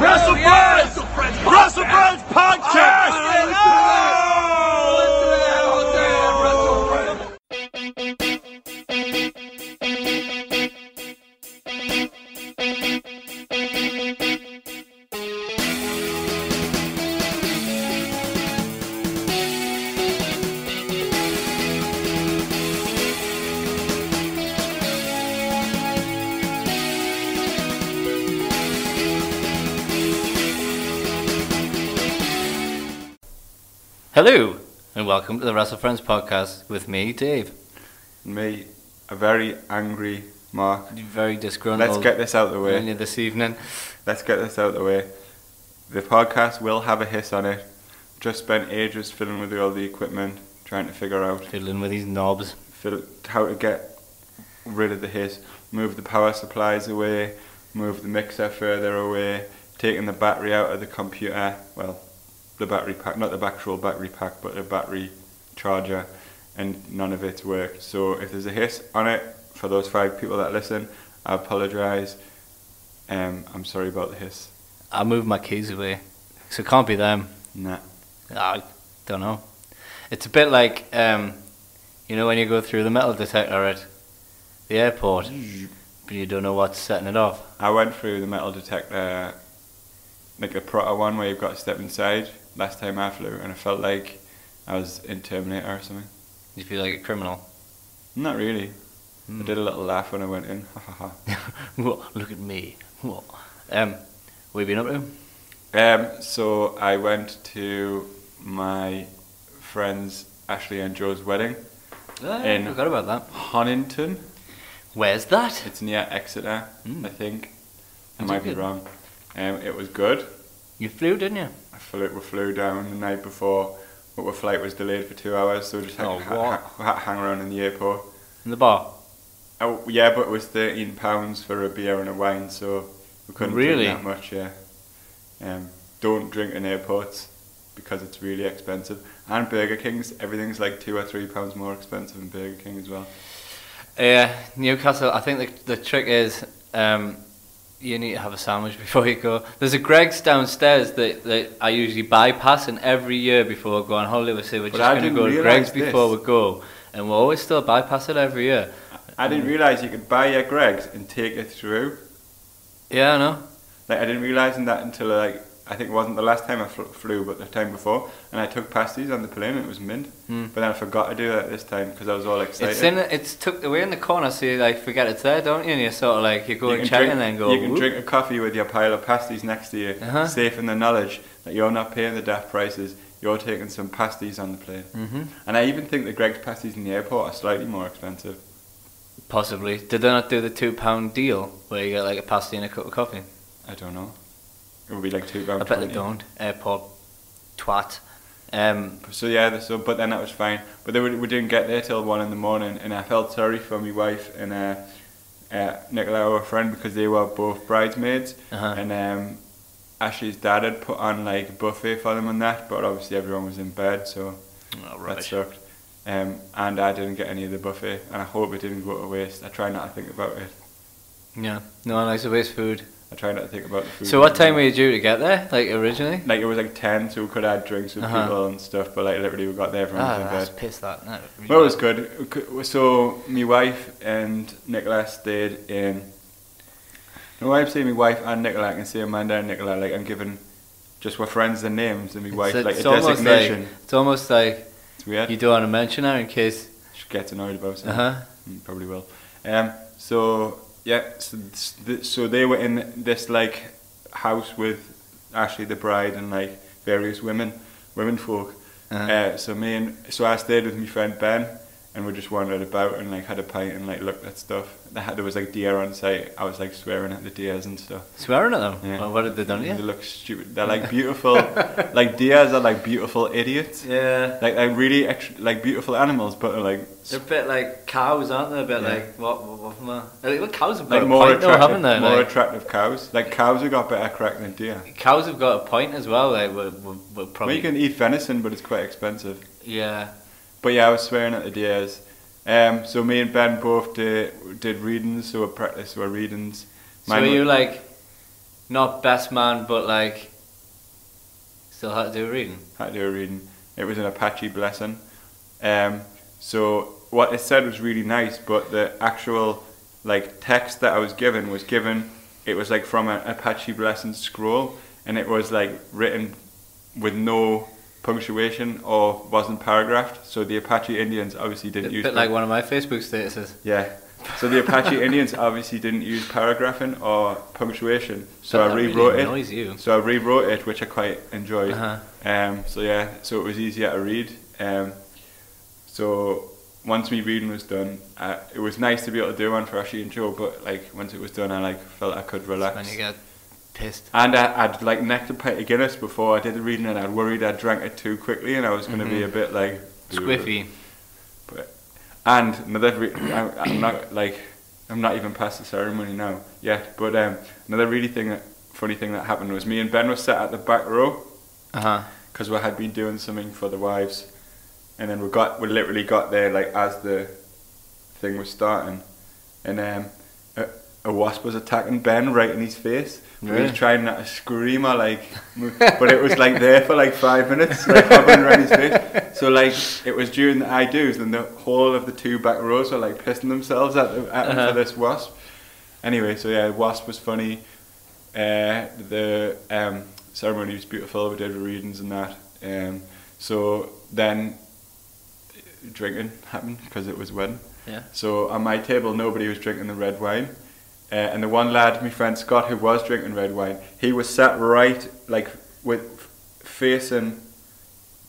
WrestleFriends Podcast! Hello, and welcome to the WrestleFriends Podcast with me, Dave. And me, a very angry Mark. Very disgruntled. Let's get this out of the way. This evening. Let's get this out of the way. The podcast will have a hiss on it. Just spent ages fiddling with all the equipment, trying to figure out Fiddling with these knobs. how to get rid of the hiss. Move the power supplies away, move the mixer further away, taking the battery out of the computer. Well, the battery pack, not the actual battery pack, but the battery charger, and none of it's worked. So if there's a hiss on it, for those 5 people that listen, I apologise. I'm sorry about the hiss. I moved my keys away, so it can't be them. Nah. I don't know. It's a bit like, you know when you go through the metal detector at the airport, but you don't know what's setting it off. I went through the metal detector, like a proper one where you've got to step inside, last time I flew, and I felt like I was in Terminator or something. You feel like a criminal? Not really. I did a little laugh when I went in. Ha ha ha. Look at me. What have you been up to? So I went to my friends Ashley and Joe's wedding I forgot about that. Honington. Where's that? It's near Exeter, I think. I Is might it be good? wrong. It was good. You flew, didn't you? We flew down the night before, but our flight was delayed for 2 hours, so we just had to hang around in the airport. In the bar? Oh, yeah, but it was £13 for a beer and a wine, so we couldn't Really? drink that much, yeah. Don't drink in airports because it's really expensive. And Burger King's, everything's like £2 or £3 more expensive in Burger King as well. Newcastle, I think the trick is you need to have a sandwich before you go. There's a Greg's downstairs that I usually bypass, and every year before I go on holiday we say we're just going to go to Greg's before we go, and we'll always still bypass it every year. I didn't realise you could buy your Greg's and take it through. Yeah, I know. Like, I didn't realise that until I think it wasn't the last time I flew, but the time before, and I took pasties on the plane and it was mint. But then I forgot to do that this time because I was all excited. It's tucked away in the corner, so you forget it's there, don't you? And you sort of you go and check and then go. You can drink a coffee with your pile of pasties next to you, safe in the knowledge that you're not paying the daft prices. You're taking some pasties on the plane. And I even think the Greg's pasties in the airport are slightly more expensive. Possibly. Did they not do the £2 deal where you get a pasty and a cup of coffee? I don't know. It would be like £2. I bet they don't. Airport twat. So yeah, but then that was fine. But we didn't get there till 1 a.m, and I felt sorry for my wife and Nicola, our friend, because they were both bridesmaids. And Ashley's dad had put on a buffet for them and that, but obviously everyone was in bed, so that sucked. And I didn't get any of the buffet, and I hope it didn't go to waste. I try not to think about it. Yeah, no one likes to waste food. I try not to think about the food. So what time were you due to get there, originally? It was 10, so we could have drinks with people and stuff, but literally we got there from in bed. That's pissed that. No, really well, it was good. So my wife and Nicola stayed in... No, I'm saying my wife and Nicola, I can say Amanda and Nicola, I'm giving just we're friends their names, and my wife, a designation. It's almost like it's weird. You don't want to mention her in case... She gets annoyed about it. Probably will. So... Yeah, so they were in this house with Ashley the bride and various women folk. So I stayed with my friend Ben, and we just wandered about and had a pint and looked at stuff. There was deer on site. I was swearing at the deers and stuff. Swearing at them? Yeah. Well, what did they done to you? They look stupid. They're beautiful. Deers are beautiful idiots. Yeah. They're really beautiful animals, but they're they're a bit like cows, aren't they? A bit what cows have got more a point though, haven't they? More attractive cows. Cows have got better crack than deer. Cows have got a point as well. We're probably. Well, you can eat venison, but it's quite expensive. Yeah. But yeah, I was swearing at the deers. So me and Ben both did readings, so we practiced our readings. So are you not best man, but like still had to do a reading. Had to do a reading. It was an Apache blessing. So what it said was really nice, but the actual like text that I was given it was like from an Apache blessing scroll, and it was like written with no punctuation or wasn't paragraphed. So the Apache Indians obviously didn't use. A bit like one of my Facebook statuses. Yeah. So the Apache Indians obviously didn't use paragraphing or punctuation. So I rewrote it. So I rewrote it, which I quite enjoyed. So yeah, so it was easier to read. So once my reading was done, it was nice to be able to do one for Ashley and Joe. But like once it was done, I like felt I could relax. When you get pissed. And I'd like necked a pint of Guinness before I did the reading, and I'd worried I drank it too quickly, and I was going to be a bit like squiffy. And another, I'm not even past the ceremony now yet. But another funny thing that happened was me and Ben were sat at the back row, because we had been doing something for the wives, and then we literally got there like as the thing was starting, and a wasp was attacking Ben right in his face. Really? He was trying not to scream or like, but it was like there for like 5 minutes, like hovering around his face. So like it was during the I do's, and the whole of the two back rows were like pissing themselves at him for this wasp. Anyway, so yeah, the wasp was funny. The ceremony was beautiful. We did readings and that. So then drinking happened because it was a wedding. Yeah. So on my table, nobody was drinking the red wine. And the one lad, my friend Scott, who was drinking red wine, he was sat right, like, with facing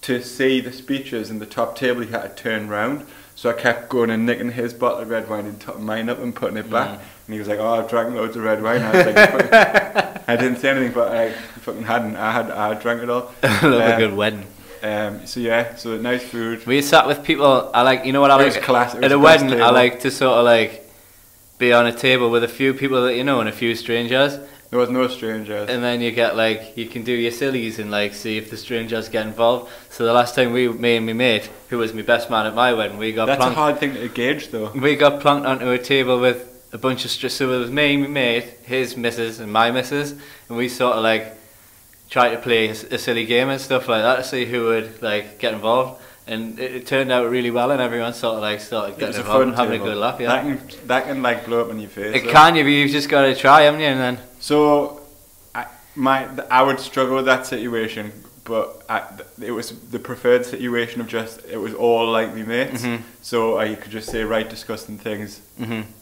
to see the speeches in the top table. He had to turn round. So I kept going and nicking his bottle of red wine and topping mine up and putting it back. And he was like, "Oh, I've drank loads of red wine." I was like, I didn't say anything, but I fucking hadn't. I had drank it all. I love a good wedding. So yeah, so nice food. We sat with people. I like, you know what I like? At a wedding, I like to sort of like be on a table with a few people that you know and a few strangers. There was no strangers. And then you get like, you can do your sillies and like see if the strangers get involved. So the last time me and my mate, who was my best man at my wedding, we got That's plunked. a hard thing to gauge though. We got plunked onto a table with a bunch of so it was me, my mate, his missus and my missus, and we sort of like tried to play a silly game and stuff like that to see who would like get involved. And it turned out really well, and everyone sort of like started getting involved and having a good laugh. Yeah, that can like blow up in your face. It can, you've just got to try, haven't you? And then so I would struggle with that situation, but it was the preferred situation of just it was all like me mates, so I could just say right disgusting things,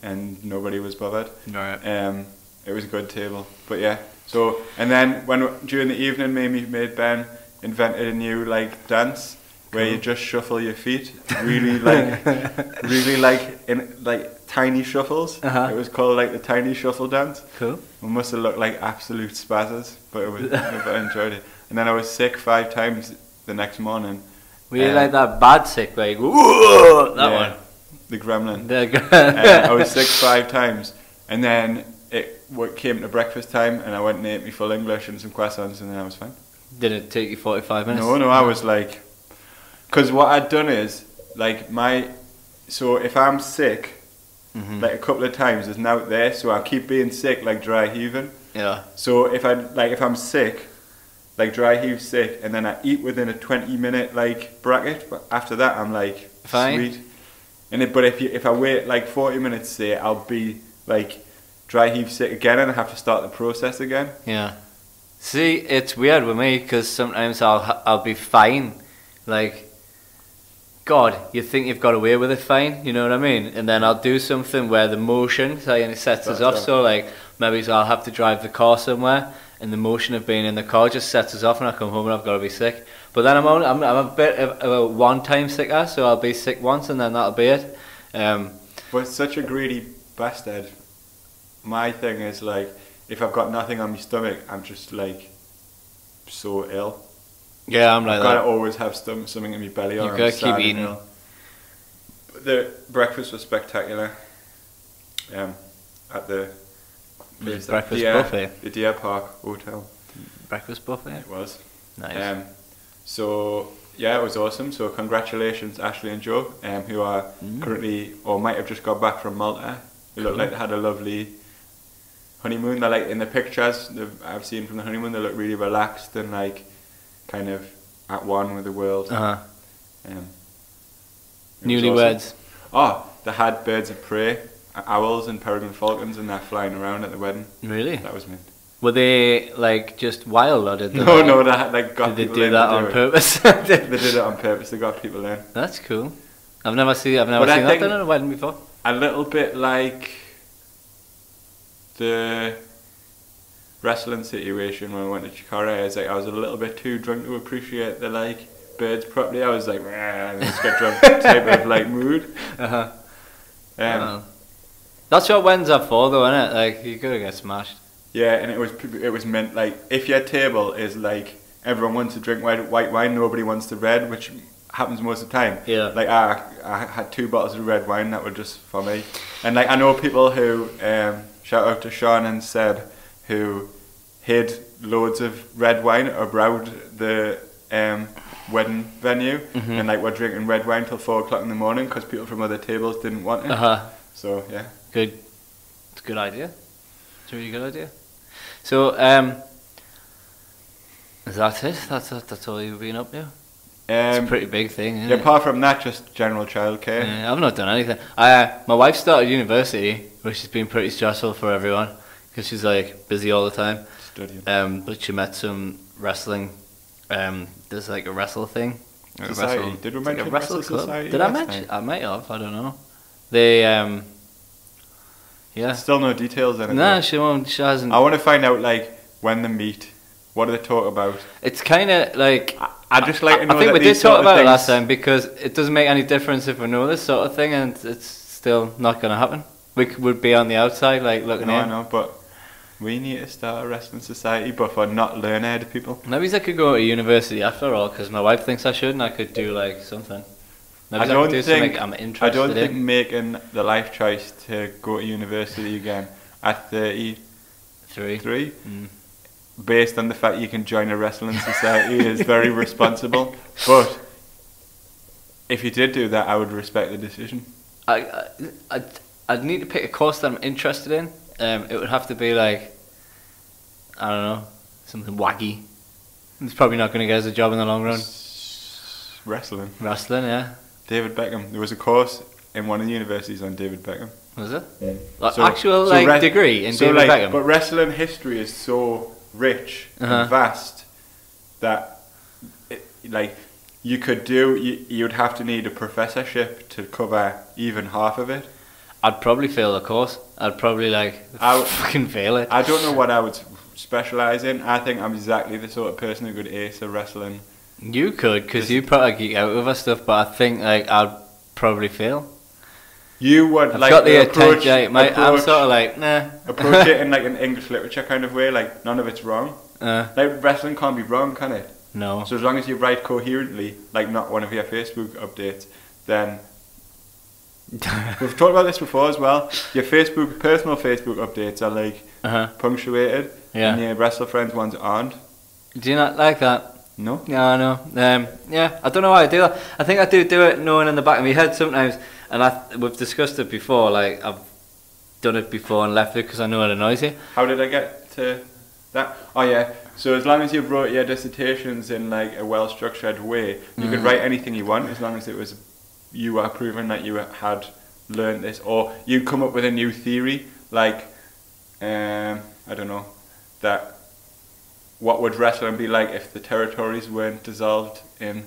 and nobody was bothered. Right. It was a good table, but yeah. So and then during the evening, me and my mate Ben invented a new like dance. Where you just shuffle your feet, really like in like tiny shuffles. It was called like the tiny shuffle dance. Cool. We must have looked like absolute spazzes, but I enjoyed it. And then I was sick 5 times the next morning. Were you like that bad sick where you go, whoa, that one? The gremlin. I was sick 5 times, and then it came to breakfast time, and I went and ate me full English and some croissants, and then I was fine. Did it take you 45 minutes? No, I was like. Because what I'd done is, like, so if I'm sick, like a couple of times, there's nout there, so I keep being sick, like dry heaving. Yeah. So if I'm sick, like dry heave sick, and then I eat within a 20-minute, like, bracket, but after that, I'm, like, fine. Sweet. But if I wait, like, 40 minutes, say, I'll be, like, dry heave sick again, and I have to start the process again. Yeah. See, it's weird with me, because sometimes I'll be fine, like, God, you think you've got away with it fine, you know what I mean? And then I'll do something where the motion sets us off. So like maybe I'll have to drive the car somewhere, and the motion of being in the car just sets us off, and I come home and I've got to be sick. But then I'm a bit of a one-time sicker, so I'll be sick once and then that'll be it. But such a greedy bastard. My thing is like, if I've got nothing on my stomach, I'm just like so ill. Yeah, I'm like I've that. got to always have something in my belly, or you've got to keep eating. The breakfast was spectacular. At the breakfast buffet, the Deer Park Hotel. Breakfast buffet. It was nice. So yeah, it was awesome. So congratulations, Ashley and Joe, who are currently or might have just got back from Malta. They look like they had a lovely honeymoon. They're like in the pictures I've seen from the honeymoon. They look really relaxed and like kind of at one with the world. Newlyweds. Awesome. Oh, they had birds of prey, owls and peregrine falcons, and they're flying around at the wedding. Really? That was mint. Were they like just wild, or did they? No, they had like got. Did they people do in that to on do it. purpose? They did it on purpose. They got people in. That's cool. I've never seen that done at a wedding before. A little bit like the wrestling situation when I went to Chikara. Is like I was a little bit too drunk to appreciate the like birds properly. I was like, let's get drunk type of like mood. That's what weddings are for, though, isn't it? Like you gotta get smashed. Yeah, and it was meant like if your table is like everyone wants to drink white wine, nobody wants the red, which happens most of the time. Yeah. Like I had 2 bottles of red wine that were just for me, and like I know people who shout out to Sean and said who hid loads of red wine around the wedding venue, and like were drinking red wine till 4 o'clock in the morning because people from other tables didn't want it. So yeah. Good. It's a good idea. It's a really good idea. So, is that it? That's all you've been up to? It's a pretty big thing, isn't it? Apart from that, just general childcare. Yeah, I've not done anything. My wife started university, which has been pretty stressful for everyone because she's like busy all the time. Studying. But she met some wrestling. There's like a wrestle thing. Society. Did we mention Wrestle Society? Did I mention? I might have. I don't know. They yeah. Still no details in it. No, she won't. She hasn't. I want to find out like when they meet. What do they talk about? It's kind of like I just like to know. I think that we did these talk sort of about it things- last time because it doesn't make any difference if we know this sort of thing and it's still not going to happen. We would be on the outside like looking in. I know, but we need to start a wrestling society, but for not learned people. Maybe I could go to university after all because my wife thinks I should and I could do like something. Maybe I don't could do think something I'm interested I don't think in. making the life choice to go to university again at 33, based on the fact you can join a wrestling society, is very responsible. But if you did do that, I would respect the decision. I'd need to pick a course that I'm interested in. It would have to be like, I don't know, something wacky. It's probably not going to get us a job in the long run. Wrestling, yeah. David Beckham. There was a course in one of the universities on David Beckham. Was it? Like actual degree in David Beckham? But wrestling history is so rich and vast that you could do. You'd have to need a professorship to cover even half of it. I'd probably fail the course. I'd probably fucking fail it. I don't know what I would specialise in. I think I'm exactly the sort of person who could ace a wrestling. You could, because you probably geek out over stuff, but I think I'd probably fail. You would I've got the approach. I'm sort of like, nah. Approach it in like an English literature kind of way, like none of it's wrong. Like wrestling can't be wrong, can it? No. So as long as you write coherently, like not one of your Facebook updates, then we've talked about this before as well. Your personal Facebook updates are like punctuated, and your WrestleFriends ones aren't. Do you not like that? No. Yeah, I know. Yeah, I don't know why I do that. I think I do it knowing in the back of my head sometimes, and we've discussed it before. Like I've done it before and left it because I know it annoys you. How did I get to that? Oh yeah. So as long as you wrote your dissertations in like a well-structured way, you could write anything you want as long as it was you were proving that you had learned this, or you come up with a new theory, like I don't know, that what would wrestling be like if the territories weren't dissolved in.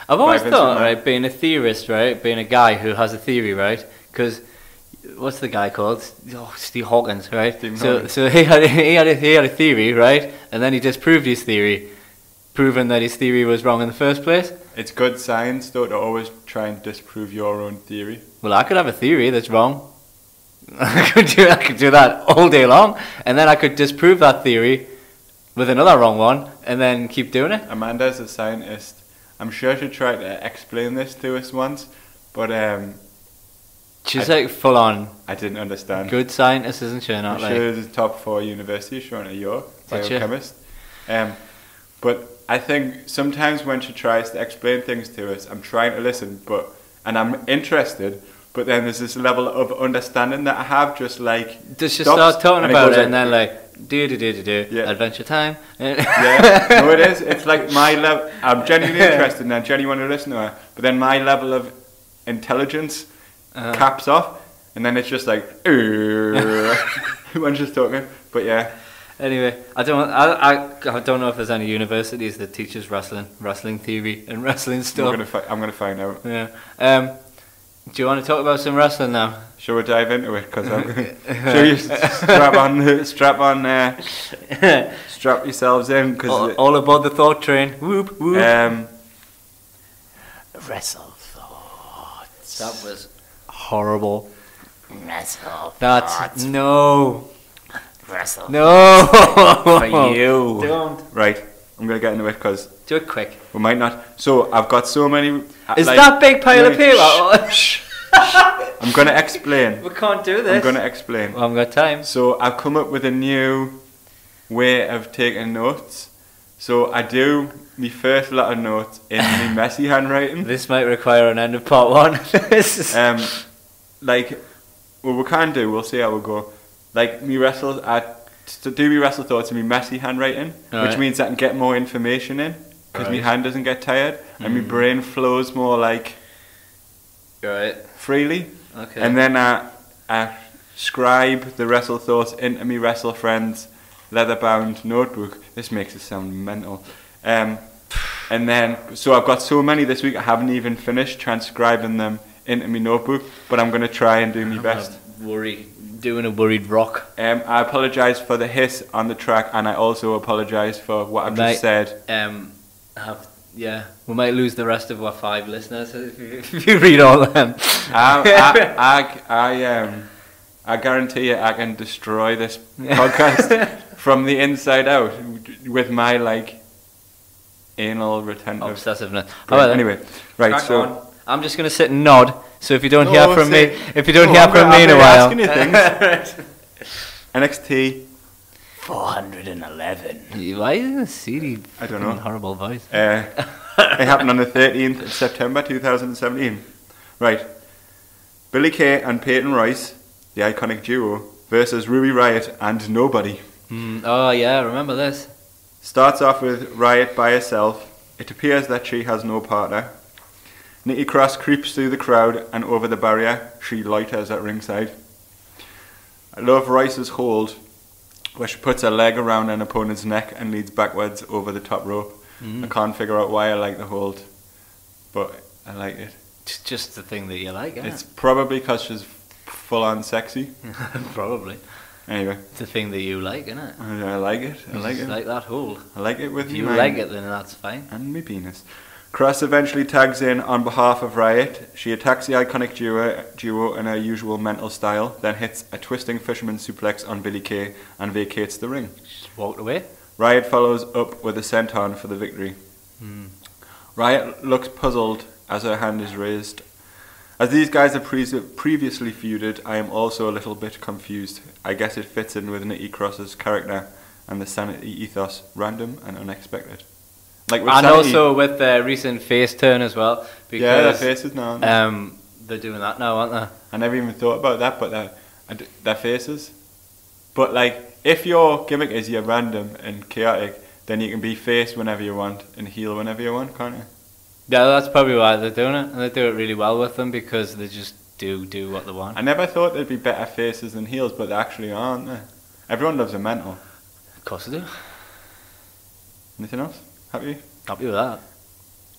I've always thought, right, being a theorist, right, being a guy who has a theory, right, because what's the guy called? Steve Hawkins, right? So he had a theory, right, and then he disproved his theory, proving that his theory was wrong in the first place. It's good science, though, to always try and disprove your own theory. Well, I could have a theory that's wrong. I could do that all day long, and then I could disprove that theory with another wrong one, and then keep doing it. Amanda's a scientist. I'm sure she tried to explain this to us once, but she's like full on. I didn't understand. Good scientist, isn't she? Not I'm sure it's top 4 university. She went to York, biochemist. But I think sometimes when she tries to explain things to us, I'm trying to listen, and I'm interested, but then there's this level of understanding that I have, just like Just stops, start talking and about goes it, and then like Yeah. Adventure Time. Yeah, no, it is. It's like my level. I'm genuinely interested, and I genuinely want to listen to her. But then my level of intelligence caps off, and then it's just like, when she's talking. But yeah. Anyway, I don't know if there's any universities that teaches wrestling theory, and wrestling stuff. I'm gonna find out. Yeah. Do you want to talk about some wrestling now? Shall we dive into it? Because I'm sure you strap yourselves in. Cause all aboard the thought train. Whoop whoop. WrestleThoughts. That was horrible. WrestleThoughts. No. WrestleThoughts. No. For you. Don't. Right, I'm gonna get into it because Do it quick. we might not. So I've got so many. Is that big pile of paper? I'm gonna explain. We can't do this. I'm gonna explain. Well, I haven't got time. So I've come up with a new way of taking notes. So I do my first lot of notes in my messy handwriting. This might require an end of part one. We can do. We'll see how we go. Like me wrestle, to do me wrestle thoughts in my messy handwriting, which means I can get more information in because my hand doesn't get tired and my brain flows more like freely. Okay. And then I scribe the wrestle thoughts into me WrestleFriends leather-bound notebook. This makes it sound mental. And then, so I've got so many this week, I haven't even finished transcribing them into my notebook, but I'm going to try and do my best. Doing a worried rock. I apologise for the hiss on the track, and I also apologise for what I've just said. We might lose the rest of our 5 listeners if you read all of them. I guarantee you I can destroy this podcast from the inside out with my anal retentive obsessiveness. Anyway, right. Crack so on. I'm just going to sit and nod. So if you don't hear from me, in a while, asking you things. NXT 411. Why is it a CD? I don't know. Horrible voice. It happened on the 13th of September 2017. Right. Billy Kay and Peyton Royce, the iconic duo, versus Ruby Riott and Nobody. Oh yeah, I remember this. Starts off with Riott by herself. It appears that she has no partner. Nikki Cross creeps through the crowd and over the barrier. She loiters at ringside. I love Royce's hold, where she puts her leg around an opponent's neck and leads backwards over the top rope. I can't figure out why I like the hold, but I like it. It's just the thing that you like, isn't It's probably because she's full on sexy. Probably. Anyway. It's the thing that you like, isn't it? I like it. I like it. Like that hold. I like it with If me you mind. like it, then that's fine. And me penis. Cross eventually tags in on behalf of Riott. She attacks the iconic duo in her usual mental style, then hits a twisting fisherman suplex on Billy Kay and vacates the ring. Just walked away. Riott follows up with a senton for the victory. Riott looks puzzled as her hand is raised. As these guys have previously feuded, I am also a little bit confused. I guess it fits in with Nikki Cross's character and the Sanity ethos, random and unexpected. Like with And Sanity, also with the recent face turn as well. Because, yeah, their faces now. they're doing that now, aren't they? I never even thought about that, but their faces. But if your gimmick is you're random and chaotic, then you can be face whenever you want and heel whenever you want, can't you? Yeah, that's probably why they're doing it, and they do it really well with them because they just do what they want. I never thought there'd be better faces than heels, but they actually are, aren't they? Everyone loves a mental. Of course they do. Anything else? Happy? Happy with that.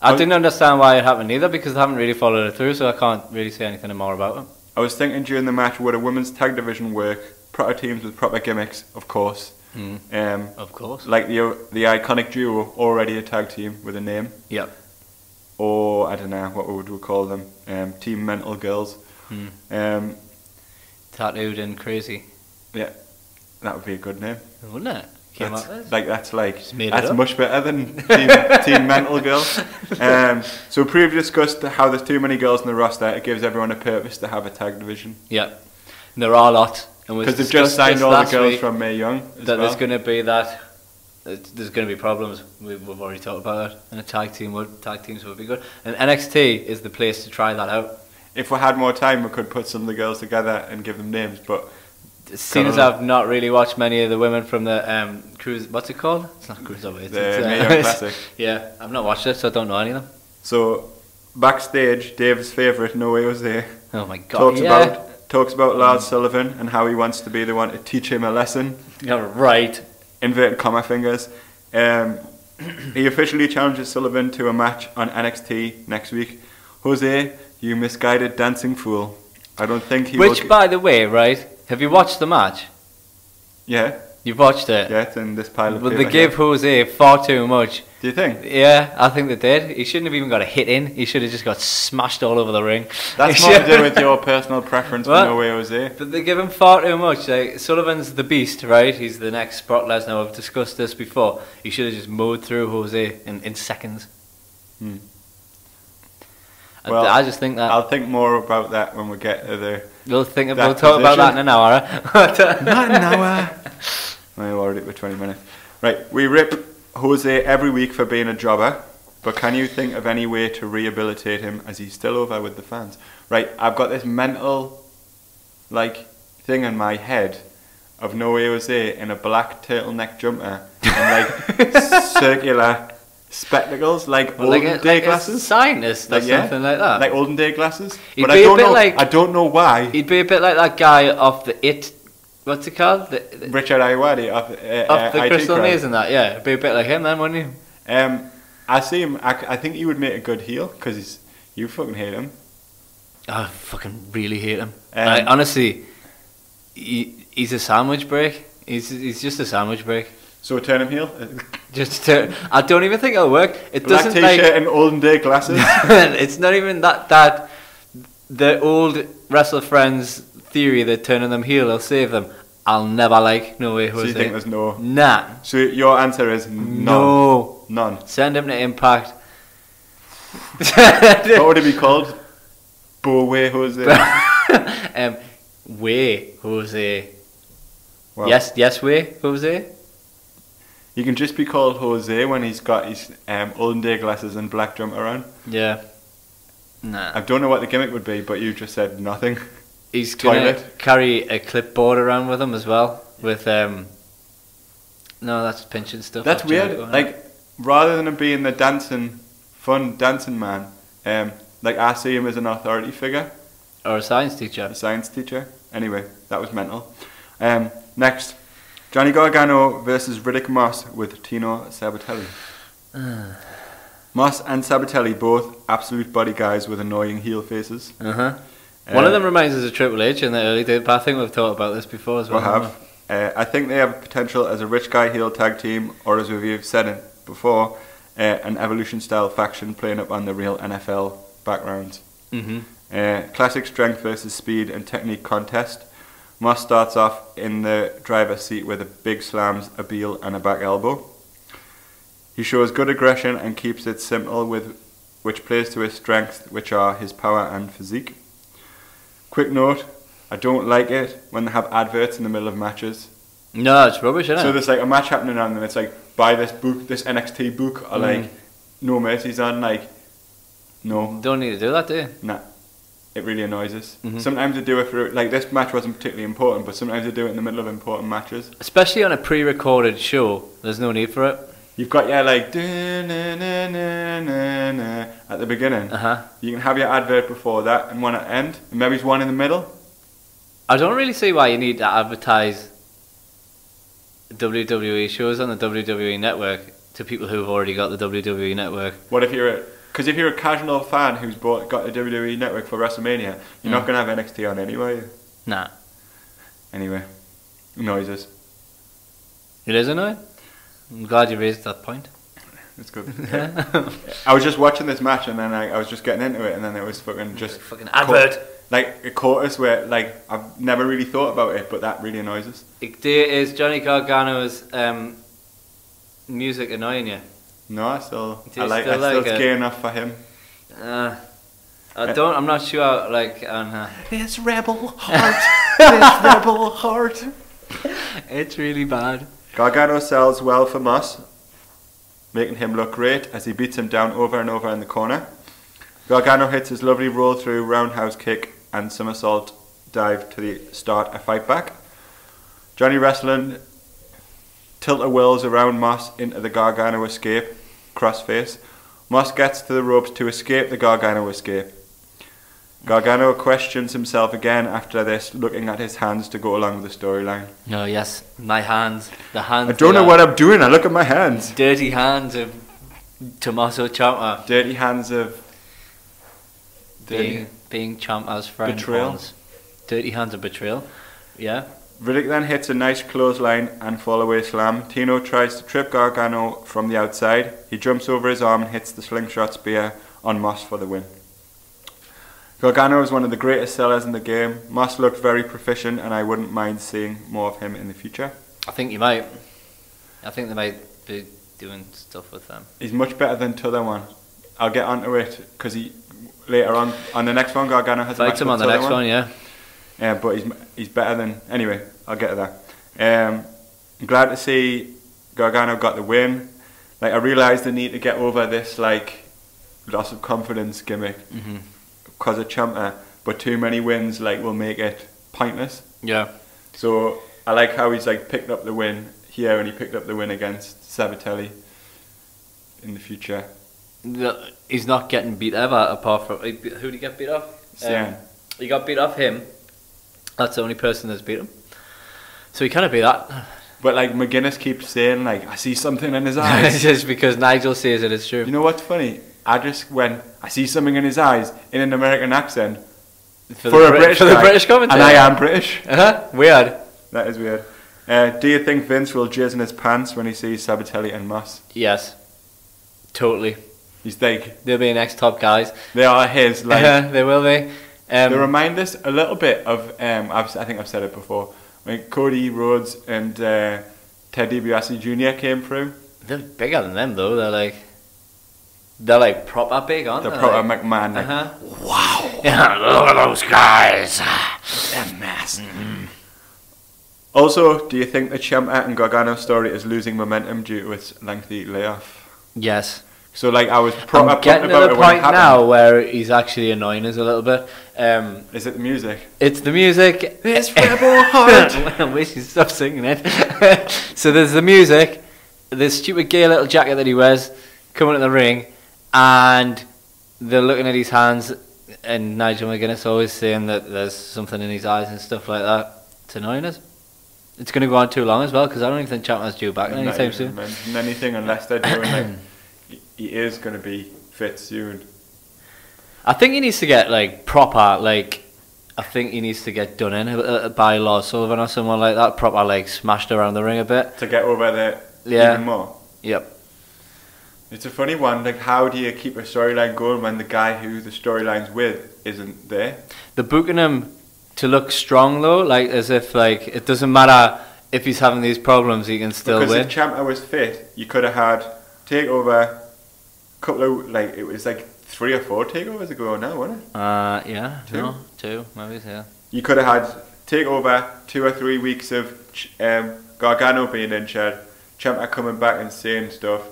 I didn't understand why it happened either because I haven't really followed it through, so I can't really say anything more about it. I was thinking during the match, would a women's tag division work? Proper teams with proper gimmicks, of course. Of course. Like the iconic duo, already a tag team with a name. Yep. Or, I don't know, what would we call them? Team Mental Girls. Tattooed and crazy. Yeah, that would be a good name. Wouldn't it? That's up. much better than team Mental Girls. So we've discussed how there's too many girls in the roster. It gives everyone a purpose to have a tag division. Yeah, and there are a lot. Because they've just signed all the girls from Mae Young. There's going to be that. There's going to be problems. We've already talked about it. And tag teams would be good. And NXT is the place to try that out. if we had more time, we could put some of the girls together and give them names. But seeing as I've not really watched many of the women from the cruise, what's it called? It's not Cruiserweight. The Mae Young Classic. Yeah, I've not watched it, so I don't know any of them. So backstage, Dave's favourite, No Way Jose, Oh my god! talks about Lars Sullivan and how he wants to be the one to teach him a lesson. Yeah, right. Inverted comma fingers. He officially challenges Sullivan to a match on NXT next week. Jose, you misguided dancing fool. I don't think he will... Which, by the way, right, have you watched the match? Yeah. You've watched it? Yeah, it's in this pile of But paper they gave here. Jose far too much. Do you think? Yeah, I think they did. He shouldn't have even got a hit in. He should have just got smashed all over the ring. That's more to do with your personal preference for No Way Jose. But they give him far too much. Like, Sullivan's the beast, right? He's the next Brock Lesnar. I've discussed this before. He should have just mowed through Jose in seconds. Well, I just think that... I'll think more about that when we get to the... We'll talk about that in an hour. Not an hour. We're already for 20 minutes. Right, we rip Jose every week for being a jobber, but can you think of any way to rehabilitate him as he's still over with the fans? Right, I've got this mental, thing in my head of No Way Jose in a black turtleneck jumper and circular spectacles, olden day glasses, a scientist or something like that, like olden day glasses. He'd But be I don't know why. He'd be a bit like that guy off the It. What's it called? Richard Ayoade of the IT Crystal Crowd. Maze and that. Yeah, it'd be a bit like him then, wouldn't he? I see him. I think he would make a good heel because you fucking hate him. I fucking really hate him. Honestly, he's a sandwich break. He's just a sandwich break. So turn him heel. I don't even think it'll work. It Black doesn't t-shirt and olden day glasses. It's not even that the old WrestleFriends theory that turning them heel will save them. I'll never like No Way Jose. So you think there's no? Nah. So your answer is none. No. None. Send him to Impact. What would it be called? Bo Way Jose. Way Jose. Well, Yes, Way Jose. He can just be called Jose when he's got his olden day glasses and black jumper on. Yeah. Nah. I don't know what the gimmick would be, but you just said nothing. He's gonna carry a clipboard around with him as well. With no, that's pinching stuff. That's weird. Rather than him being the fun dancing man, I see him as an authority figure. Or a science teacher. A science teacher. Anyway, that was mental. Next, Johnny Gargano versus Riddick Moss with Tino Sabatelli. Moss and Sabatelli, both absolute body guys with annoying heel faces. One of them reminds us of Triple H in the early days, but I think we've talked about this before as well. We have. I think they have potential as a rich guy heel tag team, or as we've said it before, an Evolution style faction playing up on the real NFL backgrounds. Classic strength versus speed and technique contest. Moss starts off in the driver's seat with a big slams, a heel and a back elbow. He shows good aggression and keeps it simple, which plays to his strengths, which are his power and physique. Quick note, I don't like it when they have adverts in the middle of matches. No, it's rubbish, isn't it? So there's a match happening on and it's buy this book, this NXT book, or No Mercy's on, no. Don't need to do that, do you? Nah. It really annoys us. Sometimes they do it for, this match wasn't particularly important, but sometimes they do it in the middle of important matches. Especially on a pre-recorded show, there's no need for it. You've got your at the beginning. You can have your advert before that and one at the end, and maybe one in the middle. I don't really see why you need to advertise WWE shows on the WWE network to people who've already got the WWE network. What if because if you're a casual fan who's got the WWE network for WrestleMania, you're not going to have NXT on anyway. Nah. Anyway, noises. It is annoying. I'm glad you raised that point. It's good. I was just watching this match and then I was just getting into it and then it was fucking advert. A chorus where I've never really thought about it, but that really annoys us. Is Johnny Gargano's music annoying you? No, I still it's gay enough for him. I'm not sure. This rebel heart, this rebel heart. It's really bad. Gargano sells well for Moss, making him look great as he beats him down over and over in the corner. Gargano hits his lovely roll through, roundhouse kick and somersault dive to start a fight back. Johnny Wrestling tilt-a-whirls around Moss into the Gargano escape, crossface. Moss gets to the ropes to escape the Gargano escape. Gargano questions himself again after this, looking at his hands to go along with the storyline. Oh yes, my hands. The hands. I don't know what I'm doing, I look at my hands. Dirty hands of Tommaso Ciampa. Dirty hands of... Being Ciampa's friend. Betrayal. Dirty hands of betrayal. Yeah. Riddick then hits a nice clothesline and fall-away slam. Tino tries to trip Gargano from the outside. He jumps over his arm and hits the slingshot spear on Moss for the win. Gargano is one of the greatest sellers in the game. Moss looked very proficient and I wouldn't mind seeing more of him in the future. I think you might. I think they might be doing stuff with them. He's much better than the other one. I'll get onto it because later on the next one, Gargano has a match Fight him on the next one, yeah. Yeah, but he's better than... Anyway, I'll get to that. I'm glad to see Gargano got the win. Like, I realised the need to get over this, like, loss of confidence gimmick because of Ciampa, but too many wins, like, will make it pointless. Yeah. So, I like how he's, like, picked up the win here and he picked up the win against Sabatelli in the future. He's not getting beat ever, apart from... Who did he get beat off? He got beat off him. That's the only person that's beat him. So he can't be that. But like McGuinness keeps saying, like, I see something in his eyes. Just because Nigel says it, it's true. You know what's funny? I just went, I see something in his eyes in an American accent for a British guy, British commentator. and I am British. Weird. That is weird. Do you think Vince will jizz in his pants when he sees Sabatelli and Moss? Yes. Totally. He's like... They'll be next top guys. They are his. Like, they will be. they remind us a little bit of, I think I've said it before, when Cody Rhodes and Ted DiBiase Jr. came through. They're bigger than them though. They're like proper big, aren't they? They're proper McMahon. Like, Wow. Yeah, look at those guys. they're massive. Also, do you think the Ciampa and Gargano story is losing momentum due to its lengthy layoff? Yes. So like I was I'm getting to the point now where he's actually annoying us a little bit. Is it the music? It's the music. This rebel heart. I wish he'd stop singing it. So there's the music, this stupid gay little jacket that he wears, coming in the ring, and they're looking at his hands, and Nigel McGuinness always saying that there's something in his eyes and stuff like that. It's annoying us. It's going to go on too long as well, because I don't even think Ciampa's due back anytime soon. Mention anything unless they're doing like he is going to be fit soon. I think he needs to get like proper, like I think he needs to get done in by Lars Sullivan or someone like that, proper like smashed around the ring a bit to get over there even more. Yep. It's a funny one. Like, how do you keep a storyline going when the guy who the storyline's with isn't there? They're booking him to look strong though, like as if like it doesn't matter if he's having these problems, he can still because win. if Ciampa was fit, you could have had takeover. Couple of like it was like 3 or 4 takeovers ago now, wasn't it? Yeah, 2? no, 2 maybe, yeah. You could have had takeover 2 or 3 weeks of Gargano being injured, Ciampa coming back and saying stuff,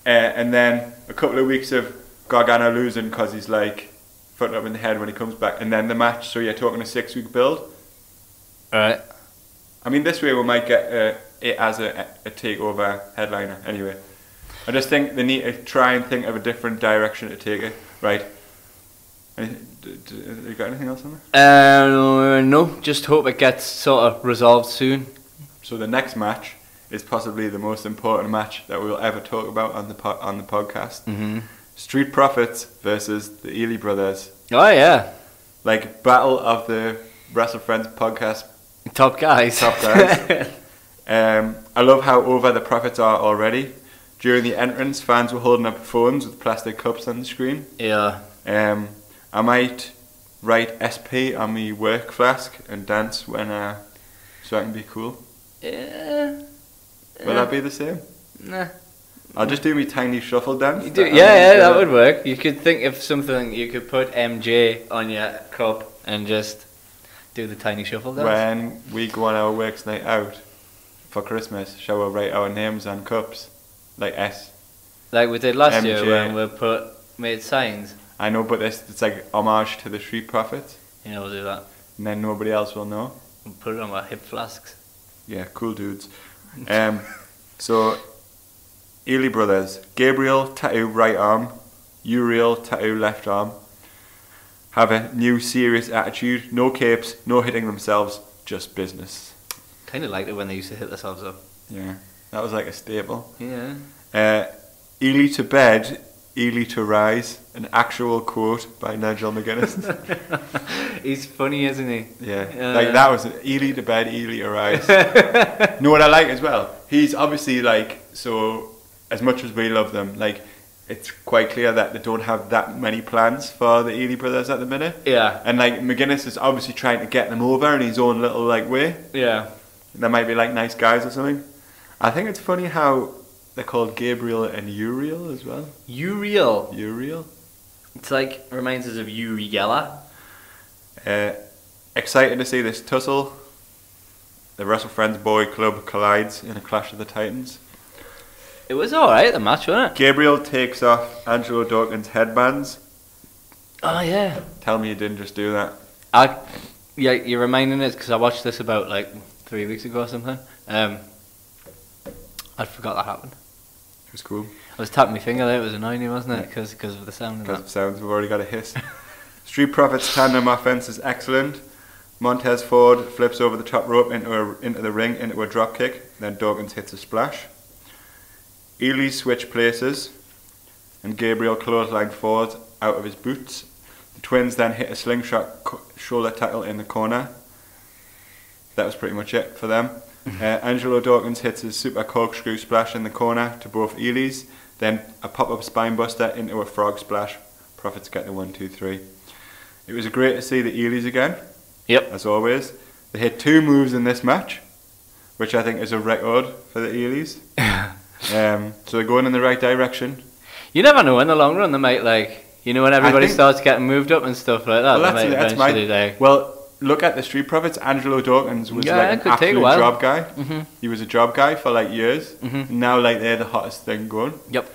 and then a couple of weeks of Gargano losing because he's like fucked up in the head when he comes back, and then the match. So you're talking a 6-week build. All right. I mean, this way we might get it as a takeover headliner. Anyway. I just think they need to try and think of a different direction to take it, right? You got anything else on there? No, just hope it gets sort of resolved soon. So the next match is possibly the most important match that we'll ever talk about on the podcast. Mm-hmm. Street Profits versus the Ealy brothers. Oh yeah, like battle of the WrestleFriends Podcast. Top guys. Top guys. I love how over the Profits are already. During the entrance, fans were holding up phones with plastic cups on the screen. Yeah. I might write SP on my work flask and dance when so I can be cool. Yeah. Will that be the same? Nah. I'll just do my tiny shuffle dance. That would work. You could think of something. You could put MJ on your cup and just do the tiny shuffle dance. When we go on our works night out for Christmas, shall we write our names on cups? Like S. Like we did last MJ. year when we made signs. I know, but it's like homage to the Street Profits. Yeah, we'll do that. And then nobody else will know. We'll put it on our hip flasks. Yeah, cool dudes. So, Ealy brothers. Gabriel, tattoo right arm. Uriel, tattoo left arm. Have a new serious attitude. No capes, no hitting themselves, just business. Kind of liked it when they used to hit themselves up. Yeah, that was like a staple. Yeah. Ealy to bed, Ealy to rise. An actual quote by Nigel McGuinness. He's funny, isn't he? Yeah, like that was Ealy to bed, Ealy to rise. You know what I like as well? He's obviously like, so as much as we love them, like it's quite clear that they don't have that many plans for the Ealy brothers at the minute. Yeah. And like McGuinness is obviously trying to get them over in his own little like way. Yeah. They might be like nice guys or something. I think it's funny how they're called Gabriel and Uriel as well. Uriel. Uriel. It's like, reminds us of Uri Geller. Excited to see this tussle. The WrestleFriends boy club collides in a clash of the Titans. It was alright, the match, wasn't it? Gabriel takes off Angelo Dawkins' headbands. Oh, yeah. Tell me you didn't just do that. Yeah, you're reminding us, because I watched this about like 3 weeks ago or something. I forgot that happened. It was cool. I was tapping my finger there, it was annoying, wasn't it? Because of the sound of Because that. of sounds, we've already got a hiss. Street Profits tandem offense is excellent. Montez Ford flips over the top rope into the ring into a drop kick. Then Dawkins hits a splash. Ealy switch places, and Gabriel clothesline forward out of his boots. The twins then hit a slingshot shoulder tackle in the corner. That was pretty much it for them. Angelo Dawkins hits his super corkscrew splash in the corner to both Ealys. Then a pop-up spine buster into a frog splash. Profits get the 1, 2, 3. It was great to see the Ealys again. Yep. As always. They hit 2 moves in this match, which I think is a record for the Ealys. So they're going in the right direction. You never know in the long run, they might like, you know, when everybody starts getting moved up and stuff like that, Well, they might eventually like... Well, look at the Street Profits. Angelo Dawkins was like an absolute job guy. Mm-hmm. He was a job guy for like years. Mm-hmm. Now like they're the hottest thing going. Yep.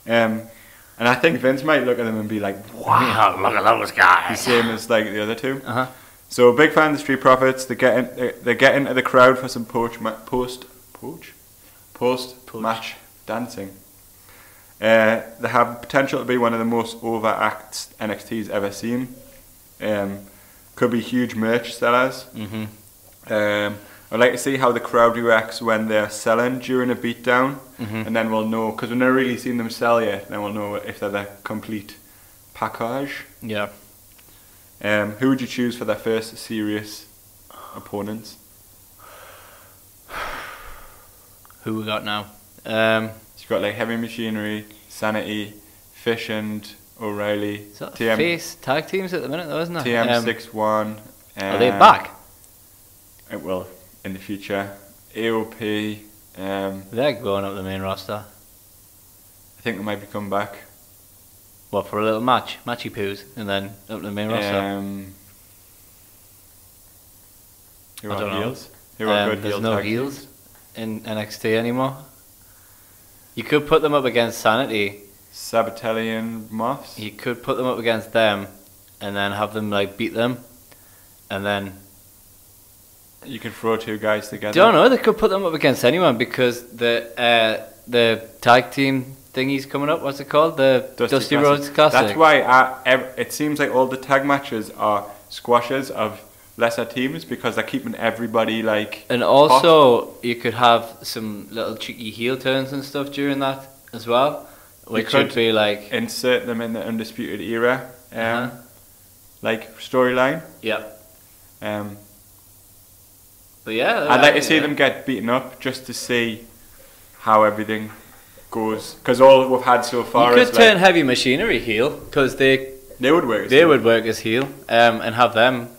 And I think Vince might look at them and be like, Wow, look at those the guys. same as like the other two. Uh-huh. So big fan of the Street Profits. They get into the crowd for some post match dancing. They have potential to be one of the most over acts NXT's ever seen. Could be huge merch sellers. Mm-hmm. I'd like to see how the crowd reacts when they're selling during a beatdown, and then we'll know, because we've never really seen them sell yet. Then we'll know if they're the complete package. Yeah. Who would you choose for their first serious opponents? Who we got now? You've got like Heavy Machinery, Sanity, Fish and O'Reilly. Is that face tag teams at the minute though, isn't it? TM61. Are they back? Well, in the future. AOP. They're going up the main roster. I think they might be coming back. What, for a little match? Matchy poos, and then up the main roster? Who I are don't know. heels? Who are good there's heel no tag heels teams? in NXT anymore. You could put them up against Sanity. Sabatelli and Moths? You could put them up against them, and then have them like beat them, and then... You could throw 2 guys together. Don't know, they could put them up against anyone, because the tag team thingy's coming up, what's it called? The Dusty Rhodes Classic. That's why it seems like all the tag matches are squashes of lesser teams, because they're keeping everybody like... And also, you could have some little cheeky heel turns and stuff during that as well, which would be like... Insert them in the Undisputed Era like storyline. Yep. But yeah, I'd like to see them get beaten up just to see how everything goes, because all we've had so far you is could turn Heavy Machinery heel, because they would work. Would work as heel, and have them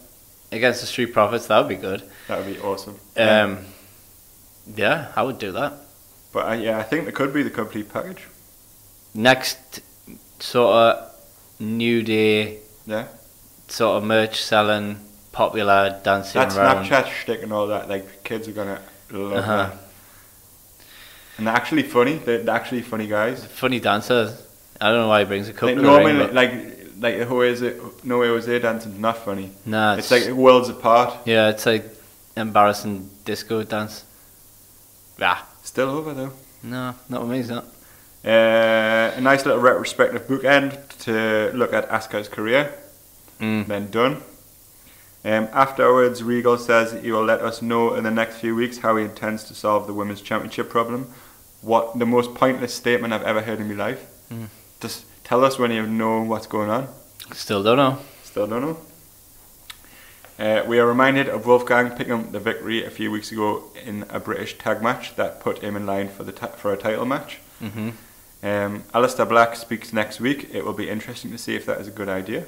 against the Street Profits. That would be good. That would be awesome. Yeah, I would do that. But I think it could be the complete package. Next sort of New Day, sort of merch selling, popular dancing that around. Snapchat shtick and all that, like kids are gonna love that. And they're actually funny. They're actually funny guys. Funny dancers. I don't know why he brings a couple. Like, normally, like like the No Way Jose dancing's not funny. Nah, it's like worlds apart. Yeah, it's like embarrassing disco dance. Ah, Still over though. no, not with me, it's not. A nice little retrospective bookend to look at Asuka's career. Then done. Afterwards, Regal says he will let us know in the next few weeks how he intends to solve the Women's Championship problem. What the most pointless statement I've ever heard in my life. Just tell us when you know what's going on. Still don't know. Still don't know. We are reminded of Wolfgang picking up the victory a few weeks ago in a British tag match that put him in line for a title match. Alistair Black speaks next week. It will be interesting to see if that is a good idea.